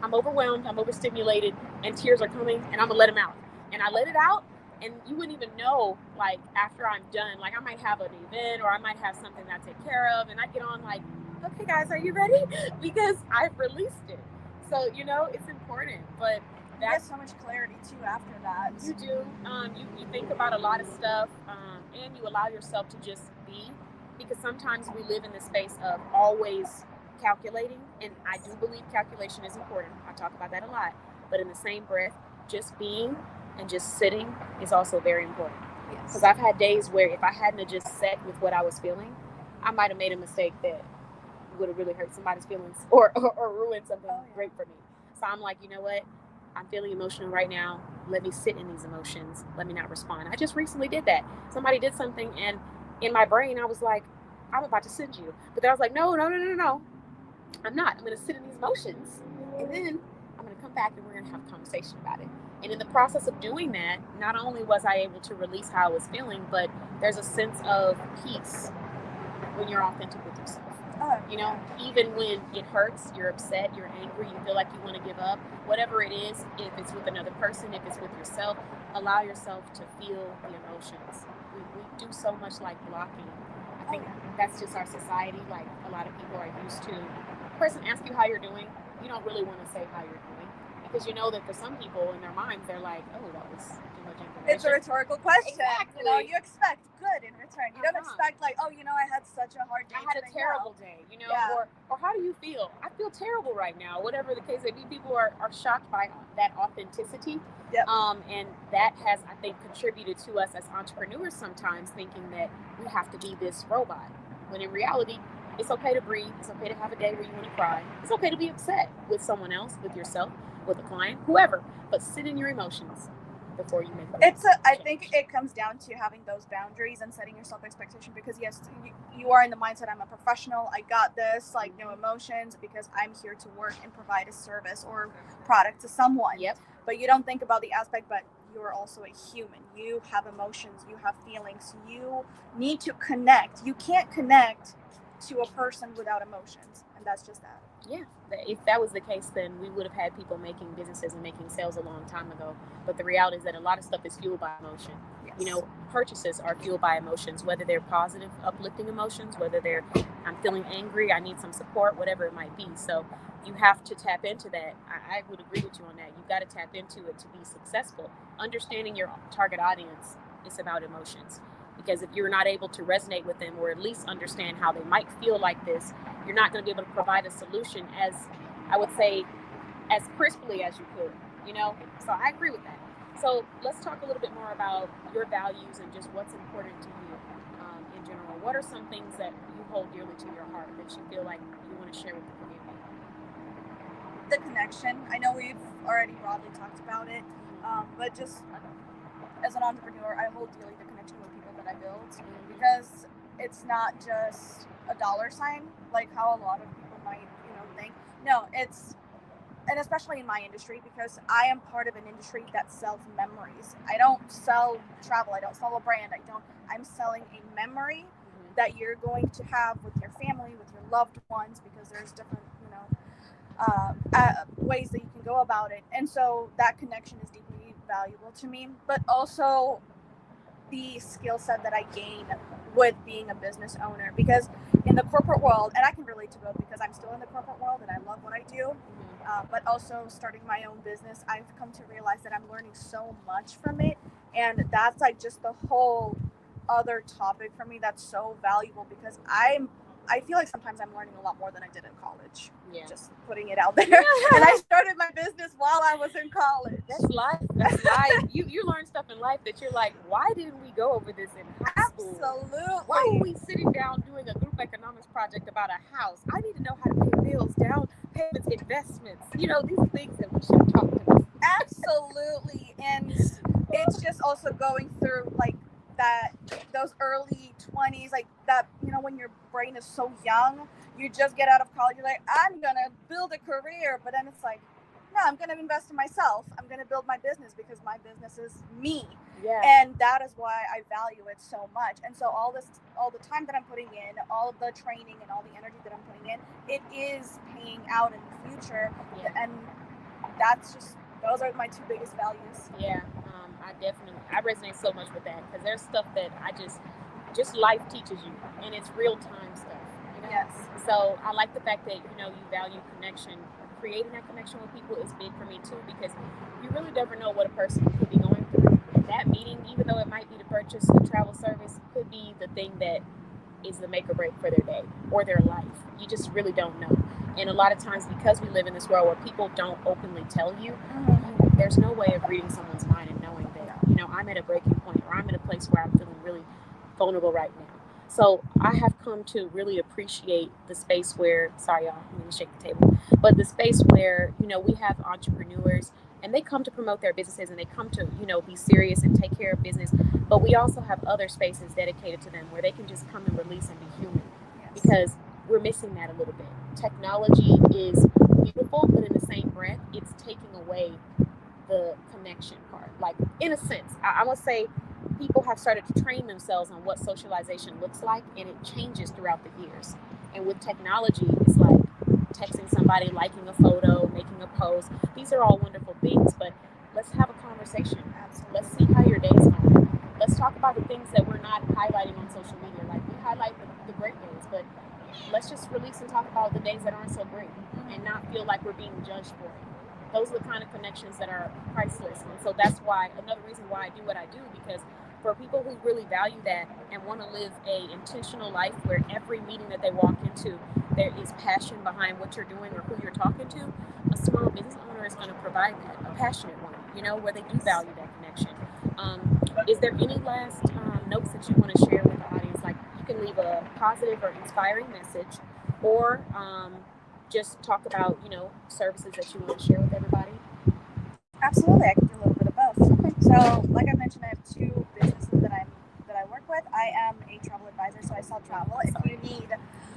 I'm overwhelmed, I'm overstimulated, and tears are coming, and I'm gonna let them out. And I let it out, and you wouldn't even know, like, after I'm done, like, I might have an event, or I might have something that I take care of, and I get on like, okay guys, are you ready? Because I've released it. So, it's important. But You get so much clarity too after that. you do. You think about a lot of stuff, and you allow yourself to just be, because sometimes we live in the space of always calculating, and I do believe calculation is important. I talk about that a lot. But in the same breath, just being and just sitting is also very important. Yes. Because I've had days where if I hadn't just sat with what I was feeling, I might have made a mistake that would have really hurt somebody's feelings, or ruined something great for me. So I'm like, you know what? I'm feeling emotional right now. Let me sit in these emotions. Let me not respond. I just recently did that. Somebody did something, and in my brain, I was like, I'm about to send you. But then I was like, no. I'm not. I'm going to sit in these emotions, and then I'm going to come back, and we're going to have a conversation about it. And in the process of doing that, not only was I able to release how I was feeling, but there's a sense of peace when you're authentic with yourself. Even when it hurts, you're upset, you're angry, you feel like you want to give up, whatever it is, if it's with another person, if it's with yourself, allow yourself to feel the emotions. We do so much like blocking. I think that's just our society. Like, a lot of people are used to, a person asks you how you're doing, you don't really want to say how you're doing, because you know that for some people in their minds, they're like, oh, that was too much information. It's a rhetorical question. Exactly. You expect good in return. You don't expect like, I had such a hard day. I had a terrible day, or how do you feel? I feel terrible right now. Whatever the case may be, people are shocked by that authenticity. Yep. And that has, I think, contributed to us as entrepreneurs sometimes thinking that we have to be this robot, when in reality, it's okay to breathe. It's okay to have a day where you want to cry. It's okay to be upset with someone else, with yourself, with a client, whoever, but sit in your emotions before you make I think it comes down to having those boundaries and setting your self-expectation, because yes, you are in the mindset, I'm a professional, I got this, like, no emotions, because I'm here to work and provide a service or product to someone. Yep. But you don't think about the aspect, but you're also a human. You have emotions, you have feelings, you need to connect. You can't connect to a person without emotions, and that's just that. Yeah, if that was the case, then we would have had people making businesses and making sales a long time ago. But the reality is that a lot of stuff is fueled by emotion. Yes. Purchases are fueled by emotions, whether they're positive, uplifting emotions, whether they're, I'm feeling angry, I need some support, whatever it might be. So you have to tap into that. I would agree with you on that. You've got to tap into it to be successful. Understanding your target audience is about emotions. Because if you're not able to resonate with them, or at least understand how they might feel like this, you're not going to be able to provide a solution as, I would say, as crisply as you could, So I agree with that. So let's talk a little bit more about your values and just what's important to you in general. What are some things that you hold dearly to your heart that you feel like you want to share with the community? The connection. I know we've already broadly talked about it, but just as an entrepreneur, I hold dearly the connection with people that I build, because it's not just a dollar sign, like how a lot of people might, think. No, and especially in my industry, because I am part of an industry that sells memories. I don't sell travel. I don't sell a brand. I'm selling a memory that you're going to have with your family, with your loved ones, because there's different, ways that you can go about it. And so that connection is deeply valuable to me, but also the skill set that I gain with being a business owner, because in the corporate world, and I can relate to both because I'm still in the corporate world and I love what I do, but also starting my own business, I've come to realize that I'm learning so much from it, and that's like just the whole other topic for me that's so valuable, because I feel like sometimes I'm learning a lot more than I did in college. Yeah. Just putting it out there. And I started my business while I was in college. That's life. That's life. You learn stuff in life that you're like, why didn't we go over this in high school? Absolutely. Why were we sitting down doing a group economics project about a house? I need to know how to pay bills, down payments, investments. These are things that we should talk to. Absolutely. Absolutely. And it's just also going through like that, those early 20s, like that, when your brain is so young, you just get out of college, you're like, I'm going to build a career. But then it's like, no, I'm going to invest in myself. I'm going to build my business because my business is me. Yeah. And that is why I value it so much. And so all the time that I'm putting in, all of the training and all the energy that I'm putting in, it is paying out in the future. Yeah. And that's just, those are my two biggest values. Yeah, I resonate so much with that because there's stuff that I just life teaches you, and it's real time stuff. Yes. So I like the fact that you value connection. Creating that connection with people is big for me too, because you really never know what a person could be going through. That meeting, even though it might be to purchase a travel service, could be the thing that is the make or break for their day or their life. You just really don't know. And a lot of times, because we live in this world where people don't openly tell you, there's no way of reading someone's mind and knowing that, I'm at a breaking point, or I'm in a place where I'm feeling really vulnerable right now. So I have come to really appreciate the space where, sorry y'all, I'm going to shake the table, but the space where, we have entrepreneurs and they come to promote their businesses and they come to, be serious and take care of business. But we also have other spaces dedicated to them where they can just come and release and be human. Yes. Because we're missing that a little bit. Technology is beautiful, but in the same breath, it's taking away the connection part. Like, in a sense, I must say, people have started to train themselves on what socialization looks like, and it changes throughout the years. And with technology, it's like texting somebody, liking a photo, making a post. These are all wonderful things, but let's have a conversation. Let's see how your day's going. Let's talk about the things that we're not highlighting on social media. Like, we highlight the great days, but let's just release and talk about the days that aren't so great and not feel like we're being judged for it. Those are the kind of connections that are priceless. And so that's why, another reason why I do what I do, because for people who really value that and want to live a intentional life where every meeting that they walk into, there is passion behind what you're doing or who you're talking to, a small business owner is going to provide that, a passionate one, where they do value that connection. Is there any last notes that you want to share with the audience? Like, you can leave a positive or inspiring message, or just talk about, services that you want to share with everybody. Absolutely, I can do a little bit of both. Okay. So, like I mentioned, I have two businesses that I work with. I am a travel advisor, so I sell travel. If you need,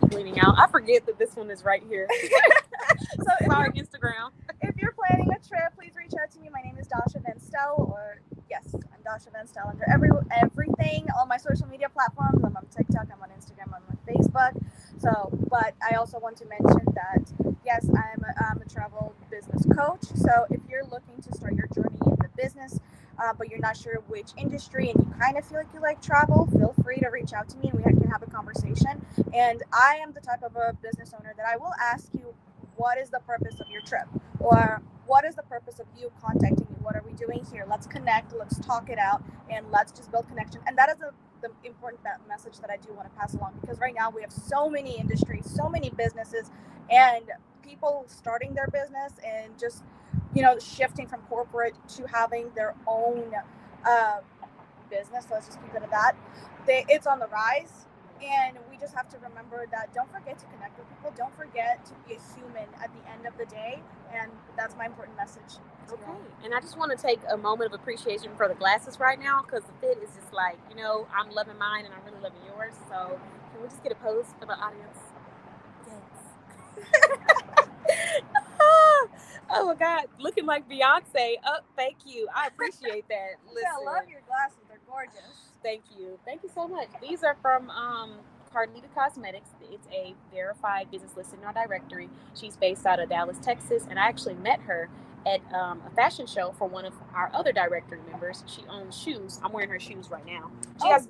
keep leaning out. I forget that this one is right here. So sorry, Instagram. If you're planning a trip, please reach out to me. My name is Dasha Van Stel, or yes, I'm Dasha Van Stel under everything, all my social media platforms. I'm on TikTok, I'm on Instagram, I'm on Facebook. So, but I also want to mention that yes, I'm a travel business coach. So if you're looking to start your journey in the business, but you're not sure which industry and you kind of feel like you like travel, feel free to reach out to me and we can have a conversation. And I am the type of a business owner that I will ask you, what is the purpose of your trip? Or what is the purpose of you contacting me? What are we doing here? Let's connect, let's talk it out, and let's just build connection. And that is the important message that I do want to pass along, because right now we have so many industries, so many businesses, and people starting their business and just, shifting from corporate to having their own business. So let's just keep it at that. It's on the rise. And we just have to remember that don't forget to connect with people. Don't forget to be a human at the end of the day. And that's my important message. Okay. And I just want to take a moment of appreciation for the glasses right now, because the fit is just like, I'm loving mine and I'm really loving yours. So can we just get a pose for the audience? Yes. Oh my God, looking like Beyonce. Oh, thank you. I appreciate that. Listen, I love your glasses. They're gorgeous. Thank you. Thank you so much. These are from Carlita Cosmetics. It's a verified business listed in our directory. She's based out of Dallas, Texas, and I actually met her at a fashion show for one of our other directory members. She owns shoes. I'm wearing her shoes right now.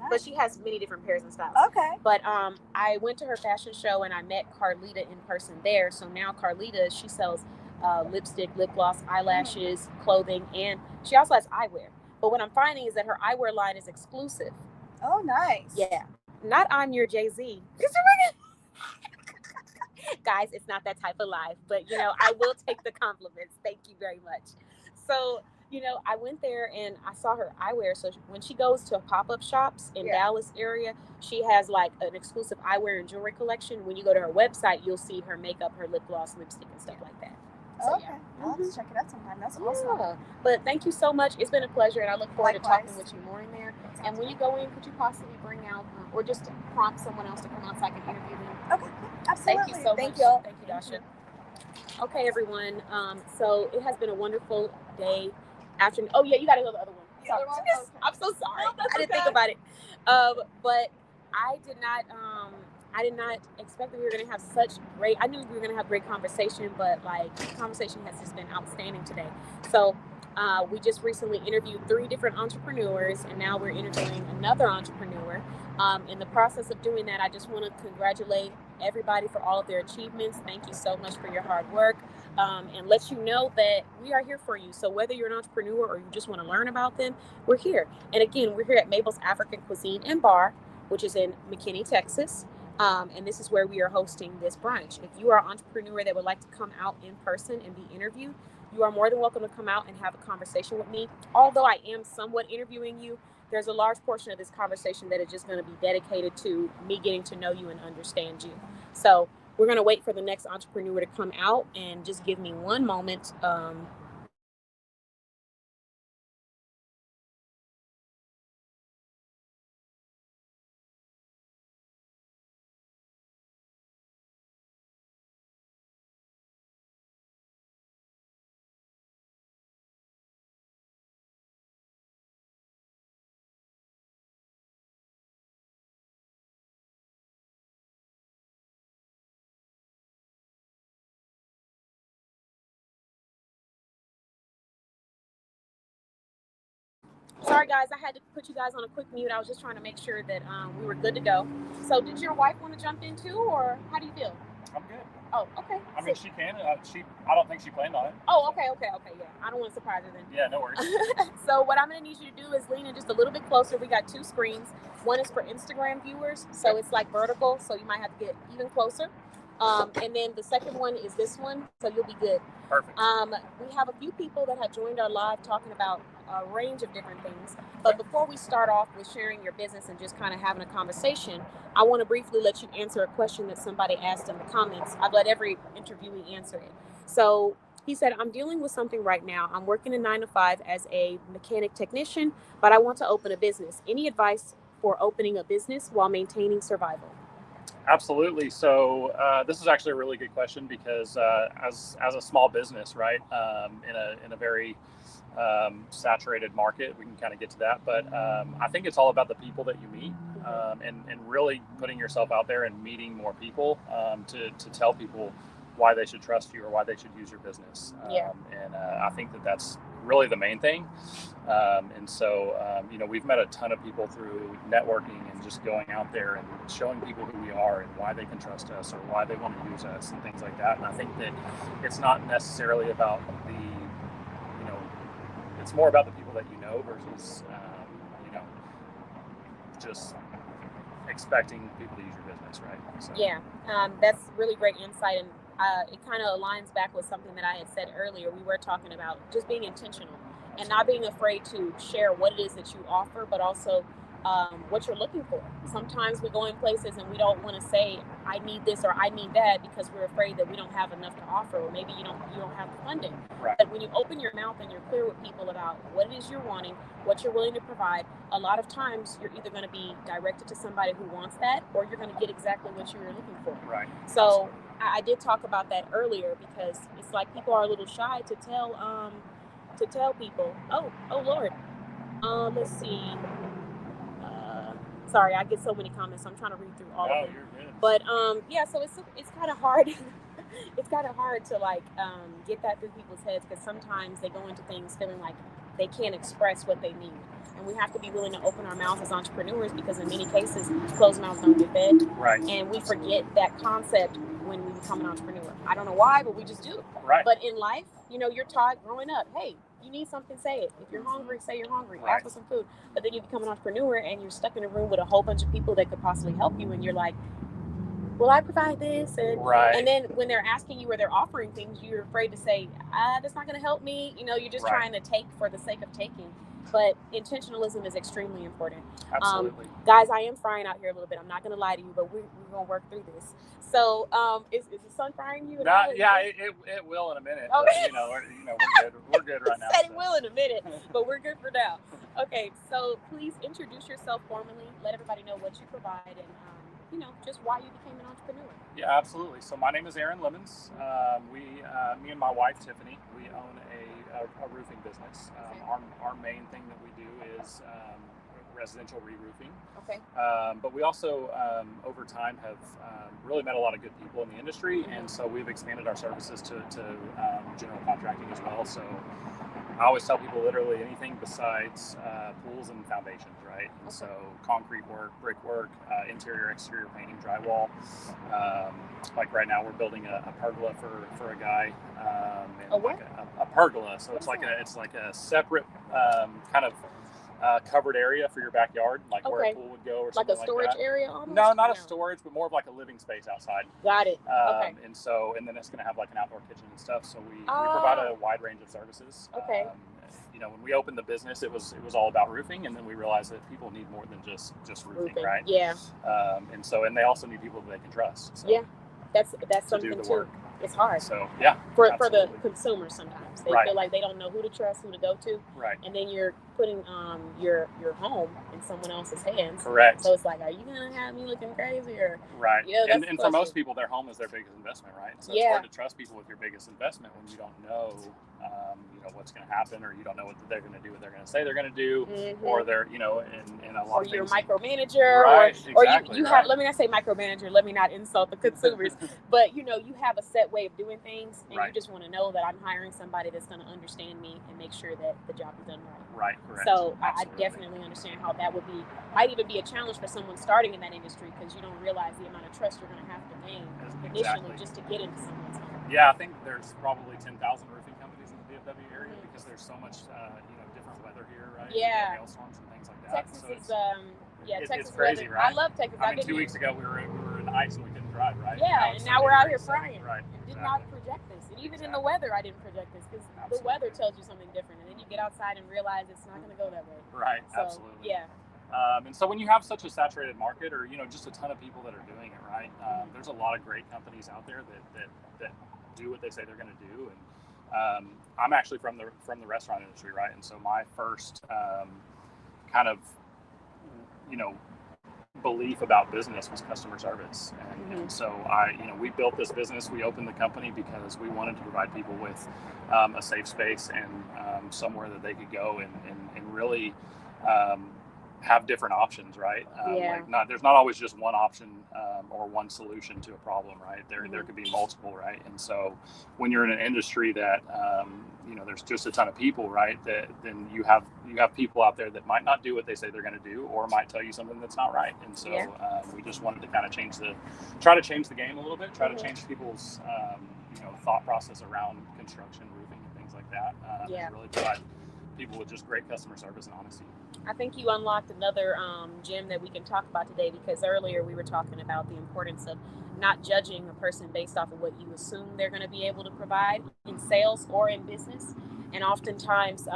But she has many different pairs and styles. Okay. But I went to her fashion show and I met Carlita in person there. So now Carlita, she sells lipstick, lip gloss, eyelashes, clothing, and she also has eyewear. But what I'm finding is that her eyewear line is exclusive. Oh, nice. Yeah. Not I'm your Jay-Z. Guys, it's not that type of life. But, I will take the compliments. Thank you very much. So, I went there and I saw her eyewear. So when she goes to pop-up shops in Dallas area, she has like an exclusive eyewear and jewelry collection. When you go to her website, you'll see her makeup, her lip gloss, lipstick, and stuff like that. So, Okay. I'll have to check it out sometime. That's awesome. Yeah. But thank you so much. It's been a pleasure, and I look forward to Likewise. talking with you more in there. And when you go in, could you possibly bring out, or just prompt someone else to come out so I can interview them? Okay. Absolutely. Thank you so Thank much. you. Thank you, Dasha. Okay, everyone. So it has been a wonderful day, afternoon. Oh yeah, you got to go the other one. The other one? Yes, Okay. I'm so sorry. No, that's I didn't okay. think about it. But I did not. I did not expect that we were going to have such great. I knew we were going to have great conversation, but like the conversation has just been outstanding today. So we just recently interviewed 3 different entrepreneurs, and now we're interviewing another entrepreneur. In the process of doing that, I just want to congratulate everybody for all of their achievements. Thank you so much for your hard work, and let you know that we are here for you. So whether you're an entrepreneur or you just want to learn about them, we're here. And again, we're here at Mabel's African Cuisine and Bar, which is in McKinney, Texas. And this is where we are hosting this brunch. If you are an entrepreneur that would like to come out in person and be interviewed, you are more than welcome to come out and have a conversation with me. Although I am somewhat interviewing you, there's a large portion of this conversation that is just going to be dedicated to me getting to know you and understand you. So we're going to wait for the next entrepreneur to come out, and just give me one moment. Sorry, guys, I had to put you guys on a quick mute. I was just trying to make sure that we were good to go. So did your wife want to jump in too, or how do you feel? I'm good. Oh, okay. I mean, she can. I don't think she planned on it. Oh, okay. Yeah, I don't want to surprise her then. Yeah, no worries. So what I'm going to need you to do is lean in just a little bit closer. We got 2 screens. One is for Instagram viewers, so it's like vertical, so you might have to get even closer. And then the second one is this one, so you'll be good. Perfect. We have a few people that have joined our live talking about a range of different things. But before we start off with sharing your business and just kind of having a conversation, I want to briefly let you answer a question that somebody asked in the comments. I've let every interviewee answer it. So he said, I'm dealing with something right now. I'm working a 9 to 5 as a mechanic technician, but I want to open a business. Any advice for opening a business while maintaining survival? Absolutely. So this is actually a really good question, because as a small business, right, in a very saturated market, we can kind of get to that. But I think it's all about the people that you meet, and really putting yourself out there and meeting more people to tell people why they should trust you or why they should use your business. And I think that's really the main thing. And so, we've met a ton of people through networking and just going out there and showing people who we are and why they can trust us or why they want to use us and things like that. And I think that it's not necessarily about it's more about the people that you know versus, just expecting people to use your business, right? So. Yeah, that's really great insight. And it kind of aligns back with something that I had said earlier. We were talking about just being intentional and not being afraid to share what it is that you offer, but also what you're looking for. Sometimes we go in places and we don't want to say, I need this or I need that, because we're afraid that we don't have enough to offer, or maybe you don't have the funding. Right. But when you open your mouth and you're clear with people about what it is you're wanting, what you're willing to provide, a lot of times you're either going to be directed to somebody who wants that, or you're going to get exactly what you're looking for. Right. So I did talk about that earlier, because it's like people are a little shy to tell people. Oh Lord. Let's see. Sorry, I get so many comments, so I'm trying to read through all of them. You're good. But yeah, so it's kind of hard. It's kind of hard to get that through people's heads, because sometimes they go into things feeling like they can't express what they need. And we have to be willing to open our mouths as entrepreneurs, because in many cases, closed mouths don't get fed. Right. And we forget that concept when we become an entrepreneur. I don't know why, but we just do. Right. But in life, you're taught growing up, hey, you need something, say it. If you're hungry, say you're hungry. Right. Ask for some food. But then you become an entrepreneur and you're stuck in a room with a whole bunch of people that could possibly help you. And you're like, will I provide this? And then when they're asking you or they're offering things, you're afraid to say, that's not going to help me. You're just trying to take for the sake of taking. but intentionalism is extremely important. Absolutely. Guys, I am frying out here a little bit. I'm not going to lie to you, but we're going to work through this. So is the sun frying you? Yeah, it will in a minute. Okay. But, we're good. We're good right now. Said it will in a minute, but we're good for now. Okay, so please introduce yourself formally. Let everybody know what you provide and, just why you became an entrepreneur. Yeah, absolutely. So my name is Aaron Lemons. Me and my wife, Tiffany, we own a roofing business. Okay. Our main thing that we do is residential re-roofing. Okay. But we also, over time, have really met a lot of good people in the industry, and so we've expanded our services to general contracting as well. So I always tell people literally anything besides pools and foundations, right? And so concrete work, brick work, interior, exterior painting, drywall. Like right now, we're building a pergola for a guy. A what? A pergola. So it's like a separate kind of covered area for your backyard, like where a pool would go, or like something a storage like that. area almost? No, not a storage, but more of like a living space outside. Got it. Okay. And then it's going to have like an outdoor kitchen and stuff. So we provide a wide range of services. Okay. When we opened the business, it was all about roofing, and then we realized that people need more than just roofing, right? Yeah. And they also need people that they can trust. So, yeah, that's to something do the too. work. It's hard. So yeah, for the consumer sometimes they Right. feel like they don't know who to trust, who to go to, right. and then you're putting your home in someone else's hands. Correct. So it's like, are you gonna have me looking crazy or right? Yeah, that's and for most people, their home is their biggest investment, right? So it's hard to trust people with your biggest investment when you don't know, what's going to happen, or you don't know what they're going to do, what they're going to say they're going to do, or they're, in a lot or of you're things. Micromanager, right? or Exactly, you have. Let me not say micromanager. Let me not insult the consumers, but you have a set way of doing things, and Right. you just want to know that I'm hiring somebody that's going to understand me and make sure that the job is done right. Right. Correct. So I Absolutely. definitely understand how that might even be a challenge for someone starting in that industry, because you don't realize the amount of trust you're going to have to gain initially just to get into someone's home. Yeah, I think there's probably 10,000 roofing companies in the DFW area because there's so much, different weather here, right? Yeah. Hailstorms and things like that. Texas so is, it's Texas crazy, weather. right? I love Texas. I mean, 2 weeks ago we were in ice and we couldn't drive, right? Yeah, and now we're out here frying. Right. And did not project this. And even in the weather, I didn't project this because the weather tells you something different. And then you get outside and realize it's not going to go that way. Right. So, absolutely. Yeah. And so when you have such a saturated market, or just a ton of people that are doing it, right? There's a lot of great companies out there that do what they say they're going to do. And I'm actually from the restaurant industry, right? And so my first kind of belief about business was customer service, and so we built this business. We opened the company because we wanted to provide people with a safe space and somewhere that they could go and really have different options, right? There's not always just one option or one solution to a problem, right? There could be multiple, right? And so when you're in an industry that there's just a ton of people, right? Then you have people out there that might not do what they say they're going to do, or might tell you something that's not right. And so we just wanted to kind of try to change the game a little bit, try to change people's thought process around construction, roofing, and things like that. And really provide people with just great customer service and honesty. I think you unlocked another gem that we can talk about today, because earlier we were talking about the importance of not judging a person based off of what you assume they're going to be able to provide in sales or in business. And oftentimes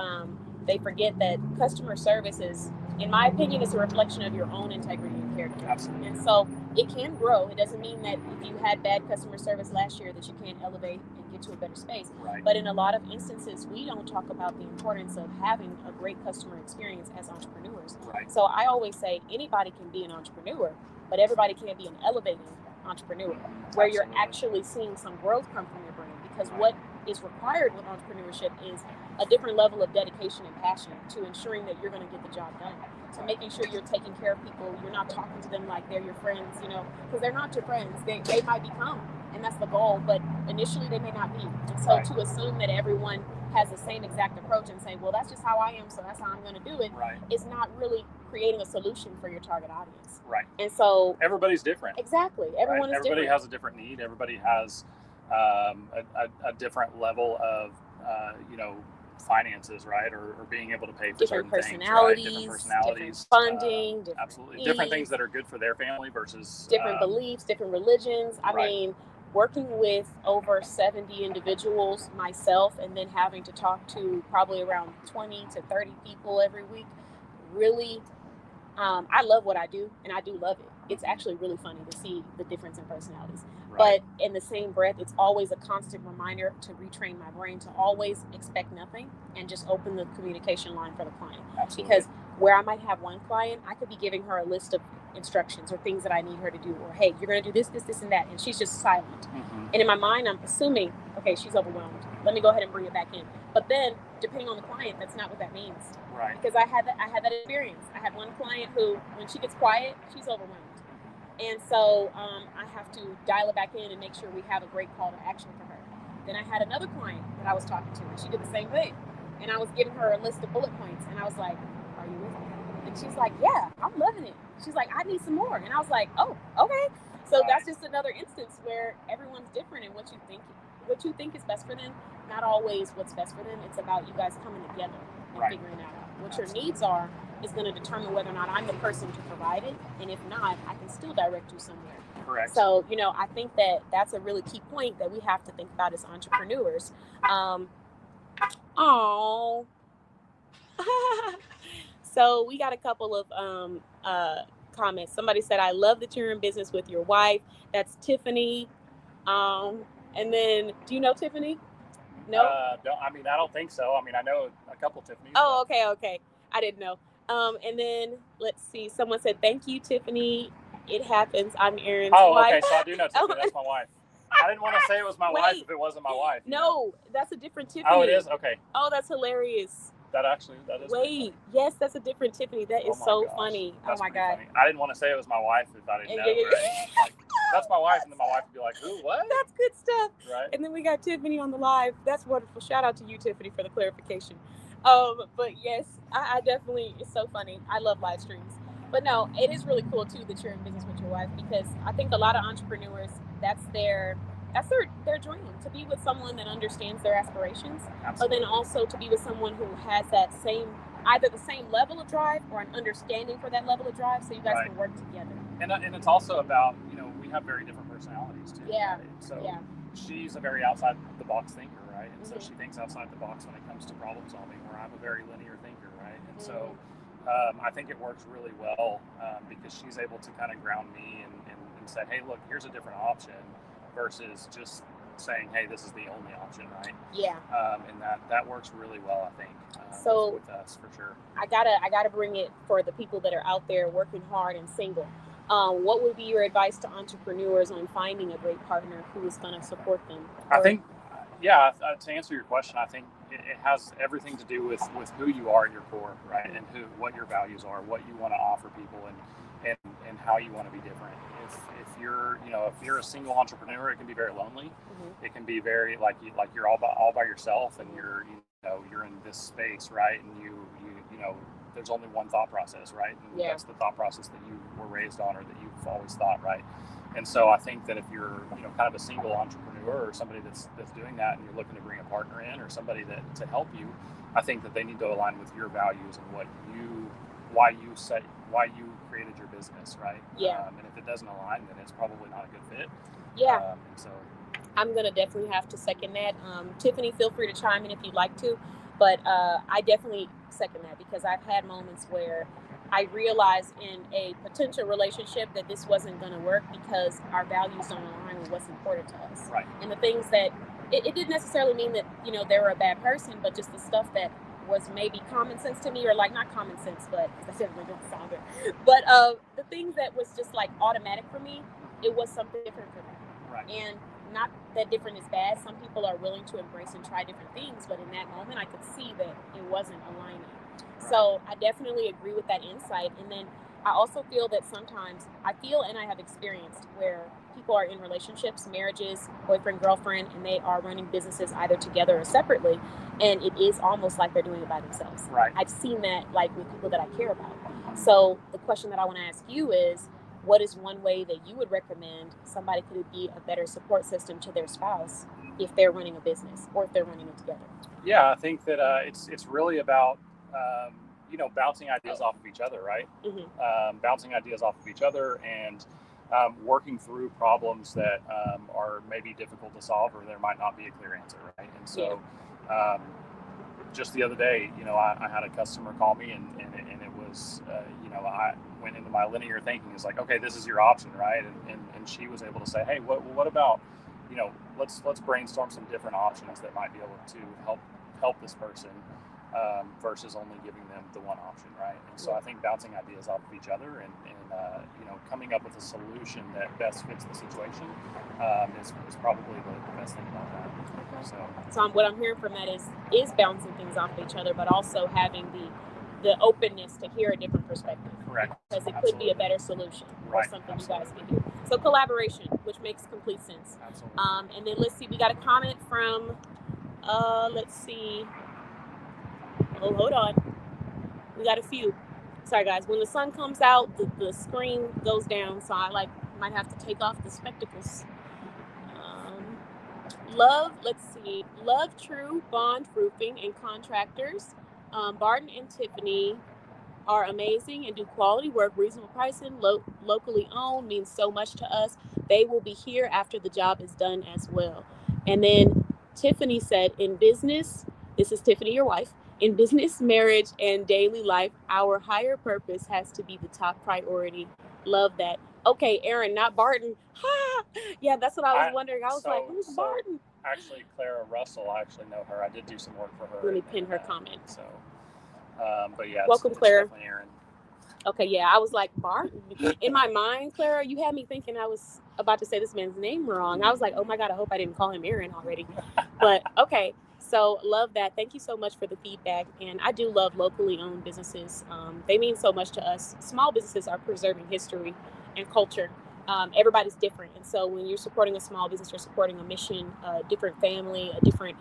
they forget that customer service is, in my opinion, is a reflection of your own integrity and character. Absolutely. And so it can grow. It doesn't mean that if you had bad customer service last year that you can't elevate and get to a better space. Right. But in a lot of instances, we don't talk about the importance of having a great customer experience as entrepreneurs. Right. So I always say anybody can be an entrepreneur, but everybody can't be an elevating entrepreneur, where you're actually seeing some growth come from your brand. Because what is required with entrepreneurship is a different level of dedication and passion to ensuring that you're going to get the job done. So making sure you're taking care of people, you're not talking to them like they're your friends, because they're not your friends. They might become, and that's the goal, but initially they may not be. And so to assume that everyone has the same exact approach and say, well, that's just how I am, so that's how I'm going to do it, is not really creating a solution for your target audience. Right. And so everybody's different. Exactly. Everyone is different. Everybody has a different need. Everybody has a different level of finances, right, or being able to pay for different certain things, right? Different personalities, different funding, absolutely different things that are good for their family versus different beliefs, different religions. I mean, working with over 70 individuals myself, and then having to talk to probably around 20 to 30 people every week, really, I love what I do, and I do love it. It's actually really funny to see the difference in personalities. Right. But in the same breath, it's always a constant reminder to retrain my brain to always expect nothing and just open the communication line for the client. Absolutely. Because where I might have one client, I could be giving her a list of instructions or things that I need her to do, or hey, you're going to do this, this, this, and that, and she's just silent. Mm-hmm. And in my mind, I'm assuming, okay, she's overwhelmed. Let me go ahead and bring it back in. But then, depending on the client, that's not what that means. Right. Because I had that experience. I had one client who, when she gets quiet, she's overwhelmed. And so I have to dial it back in and make sure we have a great call to action for her. Then I had another client that I was talking to, and she did the same thing. And I was giving her a list of bullet points, and I was like, are you with me? And she's like, yeah, I'm loving it. She's like, I need some more. And I was like, oh, okay. So that's just another instance where everyone's different in what you think is best for them, not always what's best for them. It's about you guys coming together and figuring that out. What your needs are is going to determine whether or not I'm the person to provide it. And if not, I can still direct you somewhere. Correct. So, I think that that's a really key point that we have to think about as entrepreneurs. So we got a couple of comments. Somebody said, I love that you're in business with your wife. That's Tiffany. And then, do you know Tiffany? No? I don't think so. I mean, I know a couple Tiffany's. Oh, okay. I didn't know. And then, let's see. Someone said, thank you, Tiffany. It happens. I'm Aaron's wife. Okay. So I do know Tiffany. That's my wife. I didn't want to say it was my wife if it wasn't my wife. No, that's a different Tiffany. Oh, it is? Okay. Oh, that's hilarious. That is. Wait, yes, that's a different Tiffany. That is so funny. That's oh my God. Funny. I didn't want to say it was my wife if I didn't know. Right? Like, that's my wife, and then my wife would be like, "Ooh, what?" That's good stuff. Right. And then we got Tiffany on the live. That's wonderful. Shout out to you, Tiffany, for the clarification. But yes, I definitely, it's so funny. I love live streams. But no, it is really cool too that you're in business with your wife, because I think a lot of entrepreneurs, that's their dream, to be with someone that understands their aspirations. Absolutely. But then also to be with someone who has that either the same level of drive or an understanding for that level of drive, so you guys can work together. And it's also about, we have very different personalities too. Yeah. Right? So she's a very outside the box thinker, right? And so she thinks outside the box when it comes to problem solving, where I'm a very linear thinker, right? And so I think it works really well because she's able to kind of ground me and say, hey, look, here's a different option, versus just saying, hey, this is the only option, right? Yeah. And that works really well, I think. So with us, for sure. I gotta bring it for the people that are out there working hard and single. What would be your advice to entrepreneurs on finding a great partner who is going to support them? I think, to answer your question, I think it has everything to do with who you are at your core, right? And what your values are, what you want to offer people, and how you want to be different. If you're a single entrepreneur, it can be very lonely. Mm-hmm. It can be very like you're all by yourself, and you're in this space, right? And you there's only one thought process, right? And that's the thought process that you were raised on, or that you've always thought, right? And so I think that if you're kind of a single entrepreneur, or somebody that's doing that, and you're looking to bring a partner in, or somebody to help you, I think that they need to align with your values and why you created your business, right? And if it doesn't align, then it's probably not a good fit. So I'm gonna definitely have to second that. Tiffany, feel free to chime in if you'd like to, but I definitely second that, because I've had moments where I realized in a potential relationship that this wasn't going to work because our values don't align with what's important to us. Right. And the things that, it didn't necessarily mean that, they were a bad person, but just the stuff that was maybe common sense to me, or like not common sense, but that definitely didn't sound good. But the things that was just like automatic for me, it was something different for them. Right. And not that different is bad. Some people are willing to embrace and try different things, but in that moment I could see that it wasn't aligning. Right. So I definitely agree with that insight. And then I also feel that sometimes I have experienced where people are in relationships, marriages, boyfriend, girlfriend, and they are running businesses either together or separately, and it is almost like they're doing it by themselves. Right. I've seen that like with people that I care about. So the question that I want to ask you is, what is one way that you would recommend somebody could be a better support system to their spouse if they're running a business or if they're running it together? Yeah, I think that it's really about bouncing ideas off of each other, right? Mm-hmm. Bouncing ideas off of each other, and working through problems that are maybe difficult to solve, or there might not be a clear answer, right? And so just the other day, I had a customer call me, and it was, I went into my linear thinking. It's like, okay, this is your option, right? And she was able to say, hey, what about, let's brainstorm some different options that might be able to help this person, versus only giving them the one option, right? And so I think bouncing ideas off of each other and coming up with a solution that best fits the situation is probably the best thing about that. So what I'm hearing from that is bouncing things off each other, but also having the openness to hear a different perspective. Correct. Because it could be a better solution or something Absolutely. you guys can do. So collaboration, which makes complete sense. Absolutely. And then let's see, we got a comment from, let's see. Oh, hold on. We got a few. Sorry, guys. When the sun comes out, the screen goes down, so I might have to take off the spectacles. Let's see. Love True Bond Roofing and Contractors. Barton and Tiffany are amazing and do quality work, reasonable pricing, locally owned, means so much to us. They will be here after the job is done as well. And then Tiffany said, in business, this is Tiffany, your wife, in business, marriage, and daily life, our higher purpose has to be the top priority. Love that. Okay, Aaron, not Barton. Yeah, that's what I was wondering. I was like, who's Barton? Actually, Clara Russell, I actually know her. I did do some work for her. Let me pin her comment. So, but yeah, welcome, Clara. Definitely Aaron. Okay, yeah, I was like, Barton. In my mind, Clara, you had me thinking I was about to say this man's name wrong. I was like, oh my God, I hope I didn't call him Aaron already. But okay, so love that. Thank you so much for the feedback. And I do love locally owned businesses. They mean so much to us. Small businesses are preserving history and culture. Everybody's different. And so when you're supporting a small business, you're supporting a mission, a different family, a different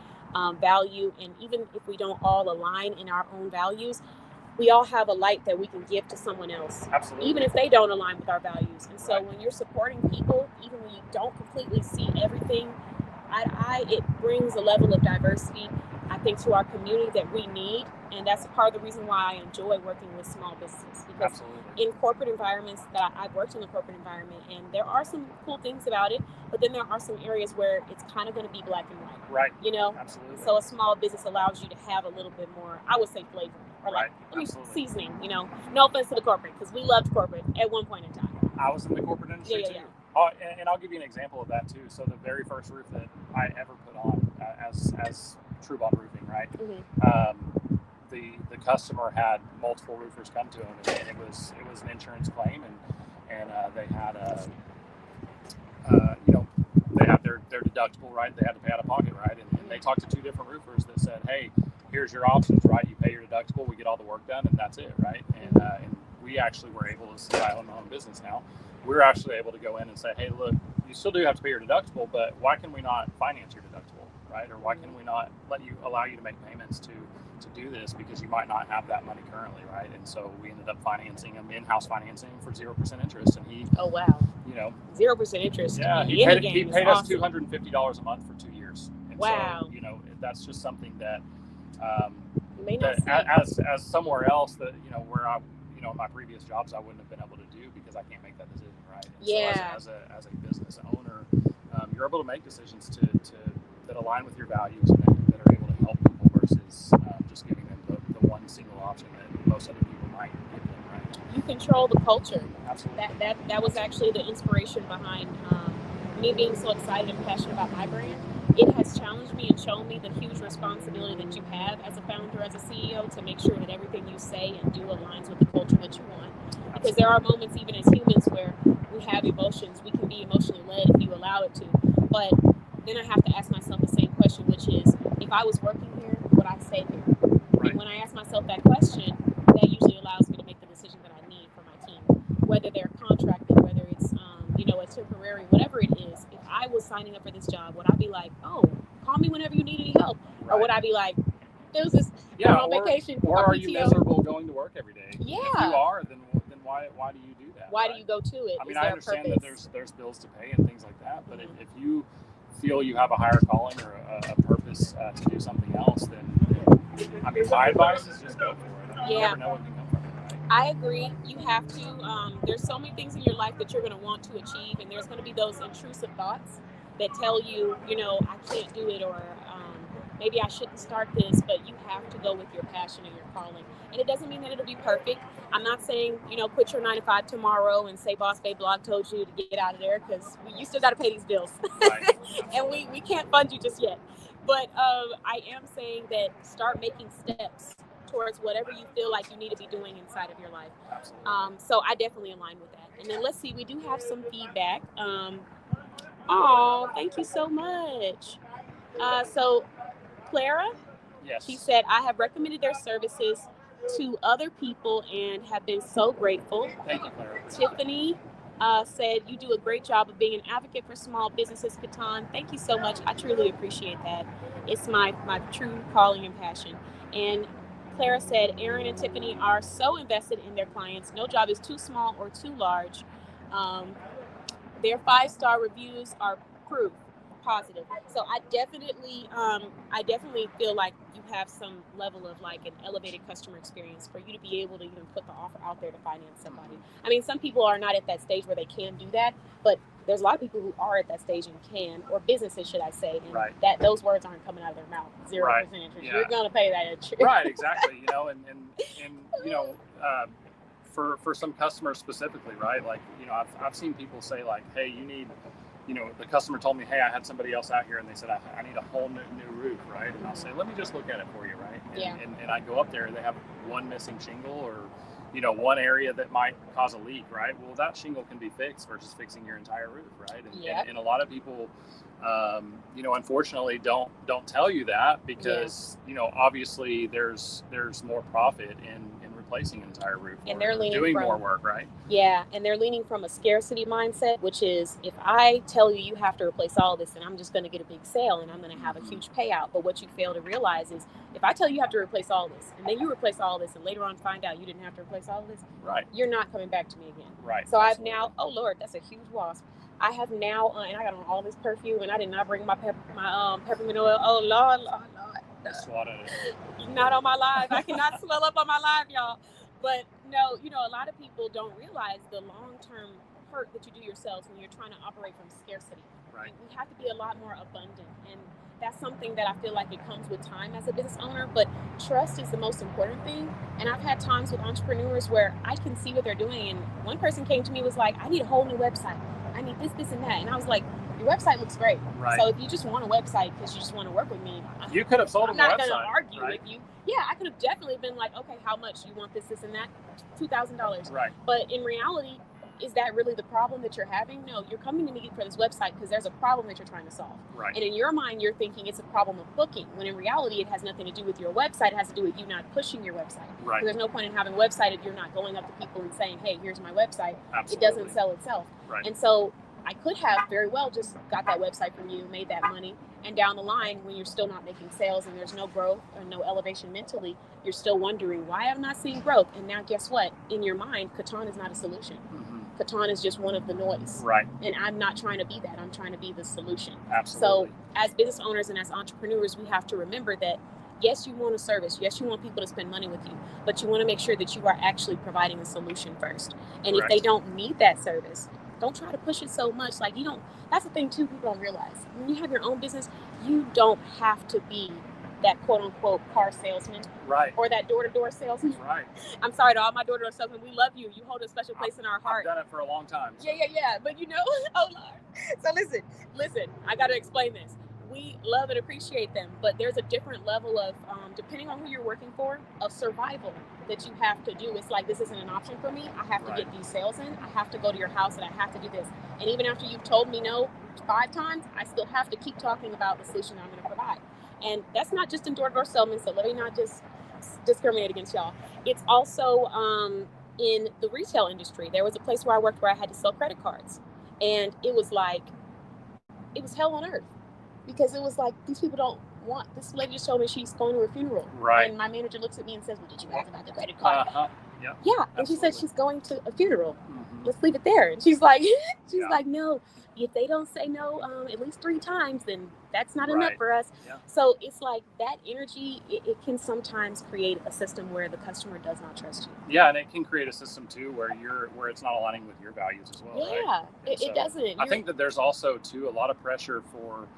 value. And even if we don't all align in our own values, we all have a light that we can give to someone else. Absolutely. Even if they don't align with our values. And so when you're supporting people, even when you don't completely see everything, it brings a level of diversity, I think, to our community that we need. And that's part of the reason why I enjoy working with small businesses. Because in corporate environments, I've worked in the corporate environment, and there are some cool things about it, but then there are some areas where it's kind of going to be black and white. Right. Absolutely. So a small business allows you to have a little bit more, I would say, flavor, or seasoning, No offense to the corporate, because we loved corporate at one point in time. I was in the corporate industry too. Oh, and I'll give you an example of that too. So the very first roof that I ever put on as True Bond Roofing, right? Mm-hmm. The customer had multiple roofers come to him, and it was an insurance claim, and they had they had their deductible, right? They had to pay out of pocket, right? And they talked to two different roofers that said, hey, here's your options, right? You pay your deductible, we get all the work done, and that's it, right? And we actually were able to, since I own my own business now, we're actually able to go in and say, hey, look, you still do have to pay your deductible, but why can we not finance your deductible, right? Or why can we not allow you to make payments to do this, because you might not have that money currently, right? And so we ended up financing him, in-house financing for 0% interest, and he, oh wow, 0% interest. Yeah, he paid us $250 a month for 2 years. And wow. So, that's just something that, may not as somewhere else that where I, in my previous jobs, I wouldn't have been able to do, because I can't make that decision, right? And yeah. So as a business owner, you're able to make decisions that align with your values and that are able to help people versus just giving them the one single option that most other people might give them, right? You control the culture. Absolutely. That was actually the inspiration behind me being so excited and passionate about my brand. It has challenged me and shown me the huge responsibility that you have as a founder, as a CEO, to make sure that everything you say and do aligns with the culture that you want. Because there are moments, even as humans, where we have emotions. We can be emotionally led if you allow it to. But then I have to ask myself the same question, which is, if I was working here, would I stay here? Right. And when I ask myself that question, that usually allows me to make the decision that I need for my team. Whether they're contracted, whether it's a temporary, whatever it is. If I was signing up for this job, would I be like, oh, call me whenever you need any help? Right. Or would I be like, there's this on vacation, or are you miserable going to work every day? Yeah. If you are, then why do you do that? Why do you go to it? I mean, I understand that there's bills to pay and things like that, but if you feel you have a higher calling or a purpose to do something else, then I mean, my advice is just go for it. You never know what can come from it, right? I agree. You have to. There's so many things in your life that you're going to want to achieve, and there's going to be those intrusive thoughts that tell you, I can't do it, or maybe I shouldn't start this. But you have to go with your passion and your calling, and it doesn't mean that it'll be perfect. I'm not saying, quit your 9 to 5 tomorrow and say Boss Babe Blog told you to get out of there, because you still got to pay these bills, Right. and we can't fund you just yet. But I am saying that start making steps towards whatever you feel like you need to be doing inside of your life. Absolutely. So I definitely align with that. And then let's see, we do have some feedback. Oh, thank you so much. So Clara, Yes. she said, I have recommended their services to other people and have been so grateful. Thank you, Clara. Tiffany said, you do a great job of being an advocate for small businesses, Catan. Thank you so much. I truly appreciate that. It's my true calling and passion. And Clara said, Aaron and Tiffany are so invested in their clients. No job is too small or too large. Their 5-star reviews are proof positive. So I definitely feel like you have some level of like an elevated customer experience for you to be able to even put the offer out there to finance somebody. I mean, some people are not at that stage where they can do that, but there's a lot of people who are at that stage and can, or businesses, should I say, and Right. that those words aren't coming out of their mouth. 0% Right. interest. Yeah. You're gonna pay that interest. Right, exactly. For some customers specifically, right? Like, I've seen people say like, hey, you need, the customer told me, hey, I had somebody else out here and they said, I need a whole new roof, right? And I'll say, let me just look at it for you, right? And I go up there, they have one missing shingle, or, one area that might cause a leak, right? Well, that shingle can be fixed versus fixing your entire roof, right? And a lot of people, unfortunately don't tell you that, because, obviously there's more profit in replacing an entire roof, and they're leaning doing from more work, right? Yeah, and they're leaning from a scarcity mindset, which is, if I tell you you have to replace all this, then I'm just going to get a big sale and I'm going to have a huge payout. But what you fail to realize is, if I tell you you have to replace all this, and then you replace all this, and later on find out you didn't have to replace all this, right, you're not coming back to me again. Right. So I've now, oh Lord, that's a huge wasp. I have now, and I got on all this perfume, and I did not bring my peppermint oil. Oh Lord. Swat at it. Not on my live. I cannot swell up on my live, y'all. But no, a lot of people don't realize the long-term hurt that you do yourselves when you're trying to operate from scarcity. Right. We have to be a lot more abundant, and that's something that I feel like it comes with time as a business owner. But trust is the most important thing. And I've had times with entrepreneurs where I can see what they're doing, and one person came to me and was like, I need a whole new website. I need this, and that. And I was like, your website looks great. Right. So if you just want a website because you just want to work with me, you could have sold I'm not going to website, argue right? with you. Yeah, I could have definitely been like, okay, how much? You want this, and that? $2,000. Right. But in reality, is that really the problem that you're having? No, you're coming to me for this website because there's a problem that you're trying to solve. Right. And in your mind, you're thinking it's a problem of booking, when in reality, it has nothing to do with your website. It has to do with you not pushing your website. Right. There's no point in having a website if you're not going up to people and saying, hey, here's my website. Absolutely. It doesn't sell itself. Right. And so I could have very well just got that website from you, made that money, and down the line, when you're still not making sales and there's no growth or no elevation mentally, you're still wondering, why I'm not seeing growth. And now guess what? In your mind, Catan is not a solution. Mm-hmm. Catan is just one of the noise. Right. And I'm not trying to be that. I'm trying to be the solution. Absolutely. So as business owners and as entrepreneurs, we have to remember that, yes, you want a service. Yes, you want people to spend money with you, but you want to make sure that you are actually providing a solution first. And Correct. If they don't need that service, don't try to push it so much. Like, that's the thing too, people don't realize. When you have your own business, you don't have to be that quote unquote car salesman. Right. Or that door-to-door salesman. Right. I'm sorry to all my door-to-door salesmen. We love you. You hold a special place in our heart. I've done it for a long time. So. Yeah. But oh Lord. So listen, I got to explain this. We love and appreciate them, but there's a different level of, depending on who you're working for, of survival that you have to do. It's like, this isn't an option for me. I have to get these sales in. I have to go to your house and I have to do this. And even after you've told me no 5 times, I still have to keep talking about the solution I'm going to provide. And that's not just in door-to-door salesmen, so let me not just discriminate against y'all. It's also in the retail industry. There was a place where I worked where I had to sell credit cards. And it was hell on earth. Because it was like, these people don't want, this lady just told me she's going to a funeral. Right. And my manager looks at me and says, well, did you ask about the credit card? Uh-huh. Yep. Yeah. And Absolutely. she said she's going to a funeral. Mm-hmm. let's leave it there. And she's like, Yeah. like, no, if they don't say no at least 3 times, then that's not enough Right. for us. Yeah. So it's like that energy, it can sometimes create a system where the customer does not trust you. Yeah, and it can create a system too where it's not aligning with your values as well. Yeah, right? it doesn't. I think that there's also too a lot of pressure for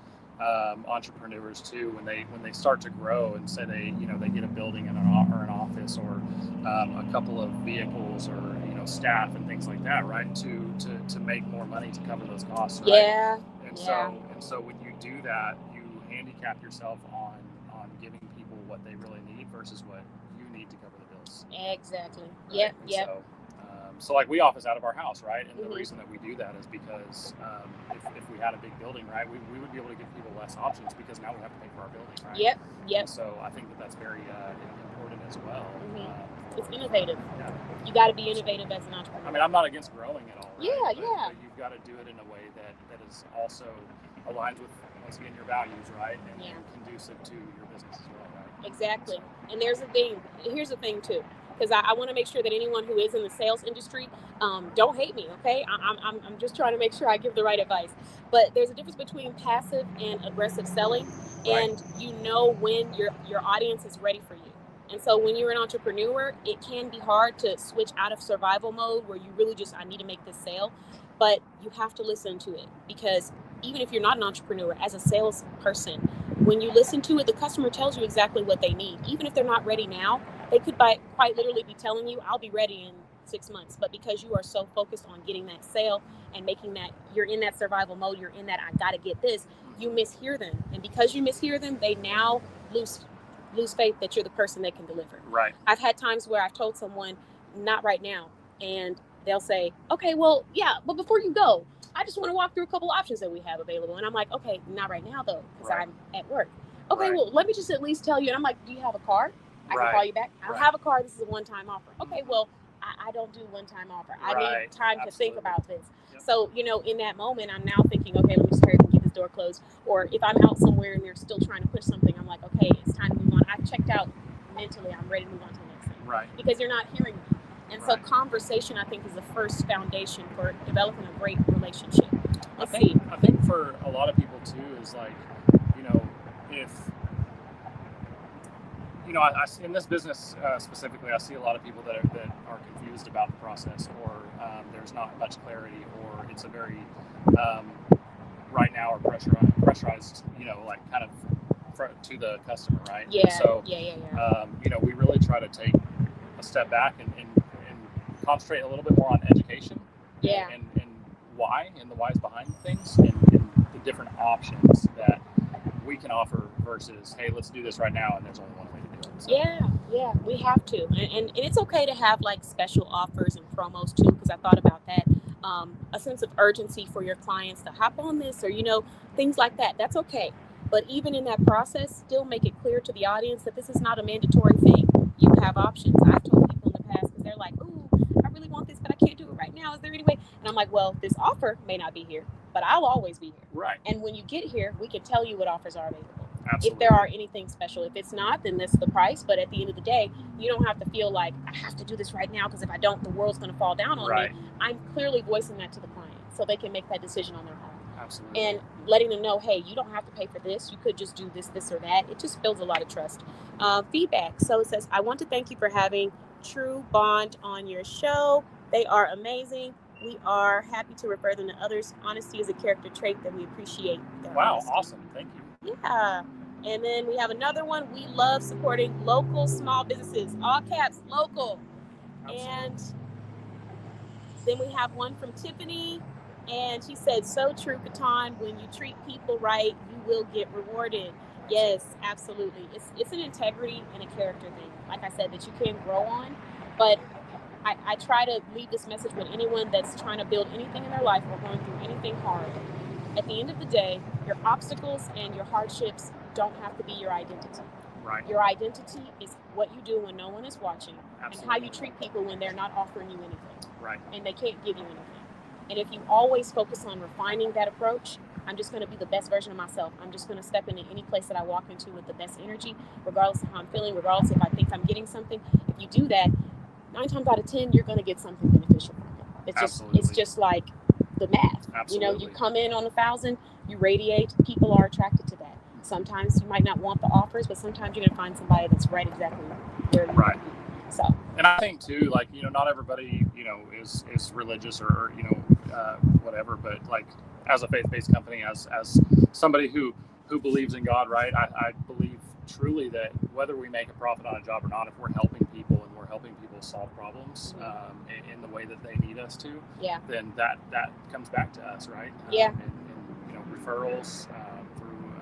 entrepreneurs too when they start to grow and say they get a building and an office or a couple of vehicles or staff and things like that, right? To make more money to cover those costs, right? Yeah. And Yeah. so when you do that, you handicap yourself on giving people what they really need versus what you need to cover the bills. Exactly. Right? Yep. So like we office out of our house, right? And Mhm. the reason that we do that is because if we had a big building, right, we would be able to give people less options because now we have to pay for our building, right? Yep. And so I think that's very important as well. Mhm. It's innovative. Yeah. You got to be innovative as an entrepreneur. I mean, I'm not against growing at all. Right? Yeah. But you've got to do it in a way that is also aligned with, once again, your values, right? And conducive to your business as well, right? Exactly. So. And there's a thing. Here's the thing too, because I want to make sure that anyone who is in the sales industry, don't hate me, okay? I'm just trying to make sure I give the right advice. But there's a difference between passive and aggressive selling, Right. and you know when your audience is ready for you. And so when you're an entrepreneur, it can be hard to switch out of survival mode where you really just, I need to make this sale. But you have to listen to it, because even if you're not an entrepreneur, as a salesperson, when you listen to it, the customer tells you exactly what they need. Even if they're not ready now, they could quite literally be telling you, I'll be ready in 6 months. But because you are so focused on getting that sale and making that, you're in that survival mode, you're in that, I got to get this, you mishear them. And because you mishear them, they now lose faith that you're the person that can deliver. Right. I've had times where I've told someone, not right now. And they'll say, okay, well, yeah, but before you go, I just want to walk through a couple options that we have available. And I'm like, okay, not right now though, because Right. I'm at work. Okay, Right. well, let me just at least tell you. And I'm like, do you have a card? I Right. can call you back. I don't Right. have a card. This is a one-time offer. Okay, well, I don't do one-time offer. I Right. need time to think Absolutely. about this. Yep. So, in that moment, I'm now thinking, okay, let me just hurry up and get this door closed. Or if I'm out somewhere and they're still trying to push something, I'm like, okay, it's time to move on. I've checked out mentally. I'm ready to move on to the next thing. Right. Because you're not hearing me. And so Right. conversation, I think, is the first foundation for developing a great relationship. I think for a lot of people too is like, if I see in this business specifically, I see a lot of people that are confused about the process, or there's not much clarity, or it's a very right now or pressurized, like kind of to the customer, right? Yeah. And so, Yeah. we really try to take a step back and concentrate a little bit more on education. Yeah. And why, and the whys behind things, and the different options that we can offer versus, hey, let's do this right now, and there's only one way to do it. So. Yeah, we have to. And it's okay to have like special offers and promos too, because I thought about that. A sense of urgency for your clients to hop on this, or, things like that. That's okay. But even in that process, still make it clear to the audience that this is not a mandatory thing. You have options. I've told people in the past, because they're like, ooh, I really want this, but I can't do it right now. Is there any way? And I'm like, well, this offer may not be here, but I'll always be here. Right. And when you get here, we can tell you what offers are available. Absolutely. If there are anything special. If it's not, then that's the price. But at the end of the day, you don't have to feel like I have to do this right now, because if I don't, the world's going to fall down on Right. me. I'm clearly voicing that to the client so they can make that decision on their own. Absolutely. And letting them know, hey, you don't have to pay for this. You could just do this, or that. It just builds a lot of trust. Feedback. So it says, I want to thank you for having True Bond on your show. They are amazing. We are happy to refer them to others. Honesty is a character trait that we appreciate. Wow, honesty. awesome. Thank you. Yeah. And then we have another one. We love supporting local small businesses. All caps, local. Absolutely. And then we have one from Tiffany. And she said, so true, Katan. When you treat people right, you will get rewarded. Yes, absolutely. It's an integrity and a character thing, like I said, that you can grow on. But I try to leave this message with anyone that's trying to build anything in their life or going through anything hard. At the end of the day, your obstacles and your hardships don't have to be your identity. Right. Your identity is what you do when no one is watching. Absolutely. And how you treat people when they're not offering you anything. Right. And they can't give you anything. And if you always focus on refining that approach, I'm just going to be the best version of myself. I'm just going to step into any place that I walk into with the best energy, regardless of how I'm feeling, regardless if I think I'm getting something. If you do that, 9 times out of 10, you're going to get something beneficial from it. It's just like the math. Absolutely. You come in on 1,000, you radiate, people are attracted to that. Sometimes you might not want the offers, but sometimes you're going to find somebody that's right exactly where you want to be. So, and I think too, like, not everybody, is religious or, whatever, but like as a faith-based company, as somebody who believes in God, right? I believe truly that whether we make a profit on a job or not, if we're helping people and we're helping people solve problems in the way that they need us to, then that comes back to us, right? And referrals through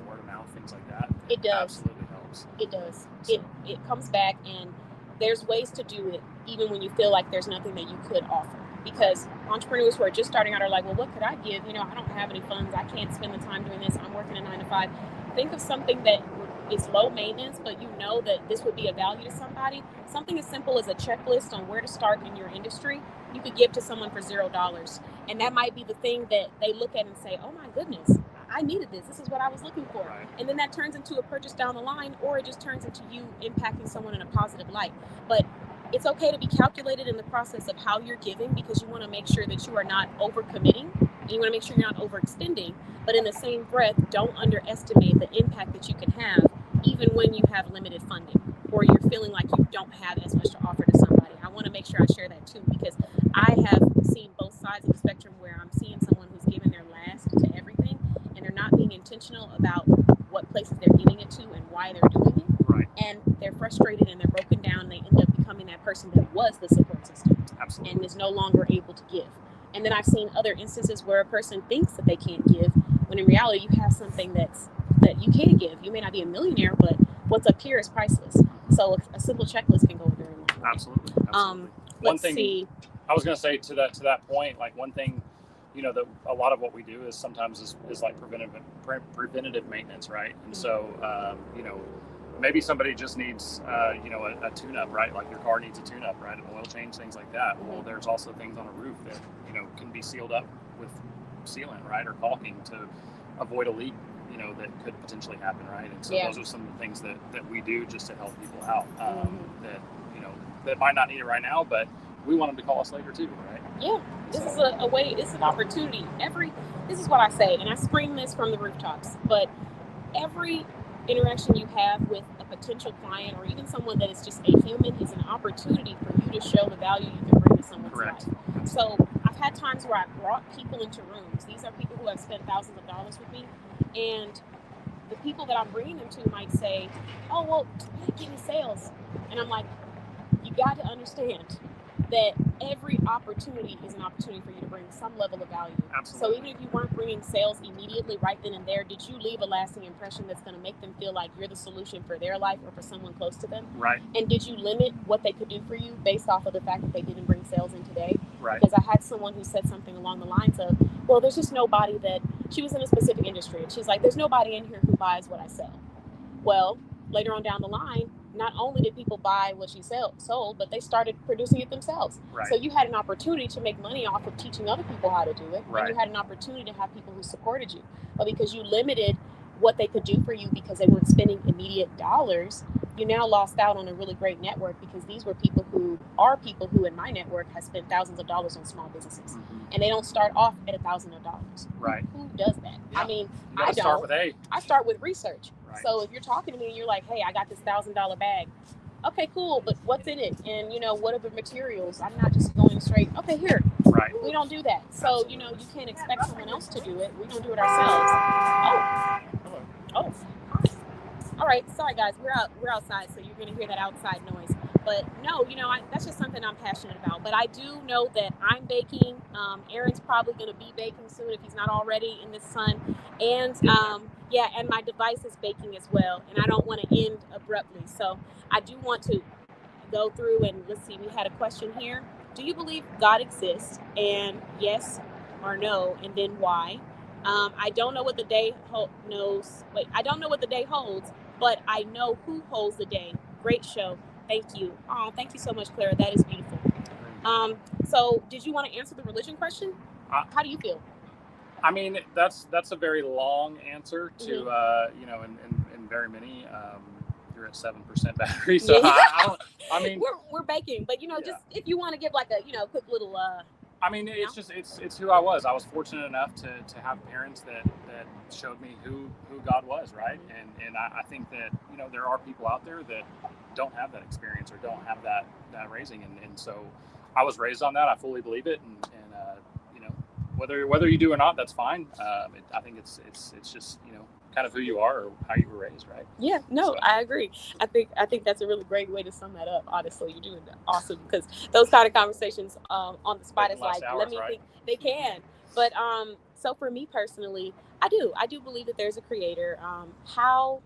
word of mouth, things like that. It does. Absolutely helps. It does. So. It comes back, and there's ways to do it even when you feel like there's nothing that you could offer. Because entrepreneurs who are just starting out are like, well, what could I give? I don't have any funds. I can't spend the time doing this. I'm working a 9 to 5. Think of something that is low maintenance, but you know that this would be of value to somebody. Something as simple as a checklist on where to start in your industry, you could give to someone for $0. And that might be the thing that they look at and say, oh my goodness, I needed this. This is what I was looking for. Right. And then that turns into a purchase down the line, or it just turns into you impacting someone in a positive light. But it's okay to be calculated in the process of how you're giving, because you want to make sure that you are not overcommitting, and you want to make sure you're not overextending. But in the same breath, don't underestimate the impact that you can have even when you have limited funding or you're feeling like you don't have as much to offer to somebody. I want to make sure I share that too, because I have seen both sides of the spectrum where I'm seeing someone who's giving their last to everything and they're not being intentional about what places they're giving it to and why they're doing it. Right. And they're frustrated and they're broken down. They end up becoming that person that was the support system. Absolutely. And is no longer able to give. And then I've seen other instances where a person thinks that they can't give, when in reality you have something that you can give. You may not be a millionaire, but what's up here is priceless. So a simple checklist can go a very long way. Absolutely. Let's see. I was going to say to that point, like one thing, that a lot of what we do is sometimes is like preventative maintenance, right? And so, maybe somebody just needs, a tune-up, right? Like your car needs a tune-up, right? An oil change, things like that. Well, there's also things on a roof that, can be sealed up with sealant, right? Or caulking to avoid a leak, that could potentially happen, right? And so those are some of the things that we do just to help people out that might not need it right now, but we want them to call us later too, right? Yeah, this is a way, it's an opportunity. This is what I say, and I scream this from the rooftops, but every interaction you have with a potential client or even someone that is just a human is an opportunity for you to show the value you can bring to someone's life. So I've had times where I've brought people into rooms. These are people who have spent thousands of dollars with me, and the people that I'm bringing them to might say, oh, well, give me sales. And I'm like, you got to understand that every opportunity is an opportunity for you to bring some level of value. Absolutely. So even if you weren't bringing sales immediately right then and there, did you leave a lasting impression that's going to make them feel like you're the solution for their life or for someone close to them? Right. And did you limit what they could do for you based off of the fact that they didn't bring sales in today? Right. Because I had someone who said something along the lines of, well, there's just nobody that, she was in a specific industry, and she's like, there's nobody in here who buys what I sell. Well, later on down the line, not only did people buy what she sold, but they started producing it themselves. Right. So you had an opportunity to make money off of teaching other people how to do it. Right. And you had an opportunity to have people who supported you. But because you limited what they could do for you because they weren't spending immediate dollars, you now lost out on a really great network, because these were people who in my network has spent thousands of dollars on small businesses. Mm-hmm. And they don't start off at $1,000. Right. Who does that? Yeah. I mean, I don't. Start with research. Right. So if you're talking to me and you're like, hey, I got this $1,000 bag. Okay, cool. But what's in it? And, what are the materials? I'm not just going straight, okay, here. Right. We don't do that. So, you can't expect someone else to do it. We don't do it ourselves. Oh. All right. Sorry, guys. We're outside, so you're going to hear that outside noise. But no, that's just something I'm passionate about. But I do know that I'm baking. Aaron's probably going to be baking soon if he's not already in the sun. And and my device is baking as well. And I don't want to end abruptly. So I do want to go through and let's see. We had a question here. Do you believe God exists? And yes or no, and then why? I don't know what the day I don't know what the day holds, but I know who holds the day. Great show. Thank you. Oh, thank you so much, Clara. That is beautiful. So did you want to answer the religion question? How do you feel? I mean, that's a very long answer to, and very many. you're at 7% battery. So Yeah. I mean, we're baking, but Yeah. just if you want to give like a quick little I mean, it's just it's who I was. I was fortunate enough to have parents that showed me who God was, right? And I think that there are people out there that don't have that experience or don't have that raising, and so I was raised on that. I fully believe it, and whether you do or not, that's fine. I think it's just kind of who you are or how you were raised, right? Yeah, no, So. I agree. I think that's a really great way to sum that up. Honestly, you're doing awesome, because those kind of conversations on the spot is like, hours, let me right? think. They can, but so for me personally, I do believe that there's a creator. How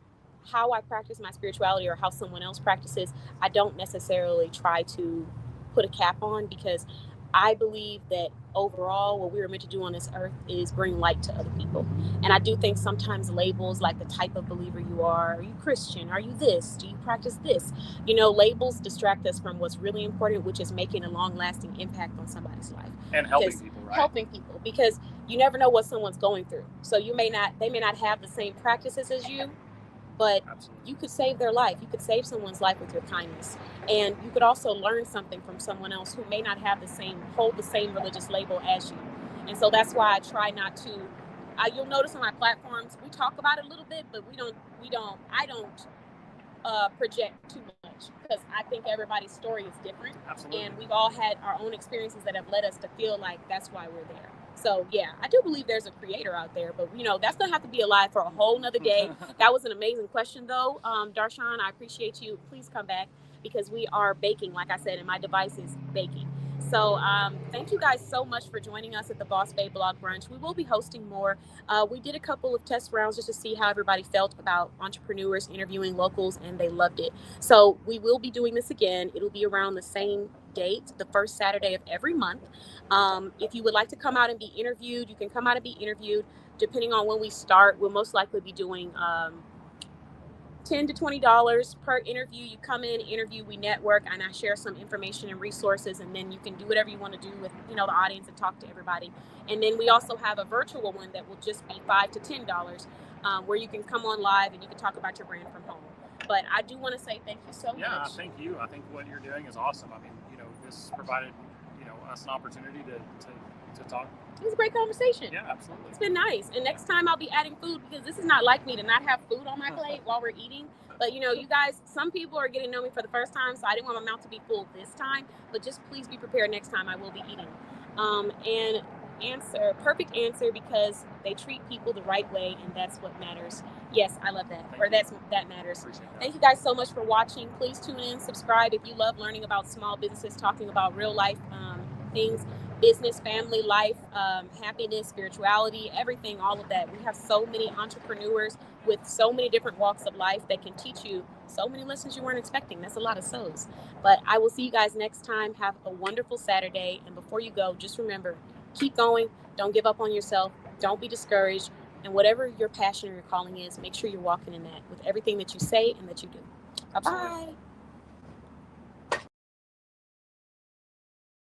I practice my spirituality or how someone else practices, I don't necessarily try to put a cap on, because I believe that overall what we were meant to do on this earth is bring light to other people. And I do think sometimes labels, like the type of believer you are you Christian, are you this, do you practice this, labels distract us from what's really important, which is making a long-lasting impact on somebody's life And helping people, right? Helping people, because you never know what someone's going through. So they may not have the same practices as you, but Absolutely. you could save their life. You could save someone's life with your kindness. And you could also learn something from someone else who may not have hold the same religious label as you. And so that's why I try not to, you'll notice on my platforms, we talk about it a little bit, but I don't project too much, because I think everybody's story is different. Absolutely. And we've all had our own experiences that have led us to feel like that's why we're there. So yeah, I do believe there's a creator out there, but that's gonna have to be alive for a whole nother day. That was an amazing question though. Darshan, I appreciate you. Please come back, because we are baking, like I said, and my device is baking. So thank you guys so much for joining us at the Boss Babe Blog Brunch. We will be hosting more. We did a couple of test rounds just to see how everybody felt about entrepreneurs interviewing locals, and they loved it. So we will be doing this again. It'll be around the same date, the first Saturday of every month. If you would like to come out and be interviewed, you can come out and be interviewed. Depending on when we start, we'll most likely be doing $10 to $20 per interview. You come in, interview, we network, and I share some information and resources, and then you can do whatever you want to do with the audience and talk to everybody. And then we also have a virtual one that will just be $5 to $10, where you can come on live and you can talk about your brand from home. But I do want to say thank you so much. Yeah, thank you. I think what you're doing is awesome. I mean, this provided us an opportunity to talk. It was a great conversation. Yeah, absolutely. It's been nice. And next time I'll be adding food, because this is not like me to not have food on my plate while we're eating. But you guys, some people are getting to know me for the first time, so I didn't want my mouth to be full this time. But just please be prepared next time. I will be eating. And perfect answer, because they treat people the right way, and that's what matters. Yes, I love that. That matters. Appreciate that. Thank you guys so much for watching. Please tune in, subscribe if you love learning about small businesses, talking about real life things. Business, family life, happiness, spirituality, everything, all of that. We have so many entrepreneurs with so many different walks of life that can teach you so many lessons you weren't expecting. That's a lot of so's. But I will see you guys next time. Have a wonderful Saturday. And before you go, just remember, keep going. Don't give up on yourself. Don't be discouraged. And whatever your passion or your calling is, make sure you're walking in that with everything that you say and that you do. Bye-bye.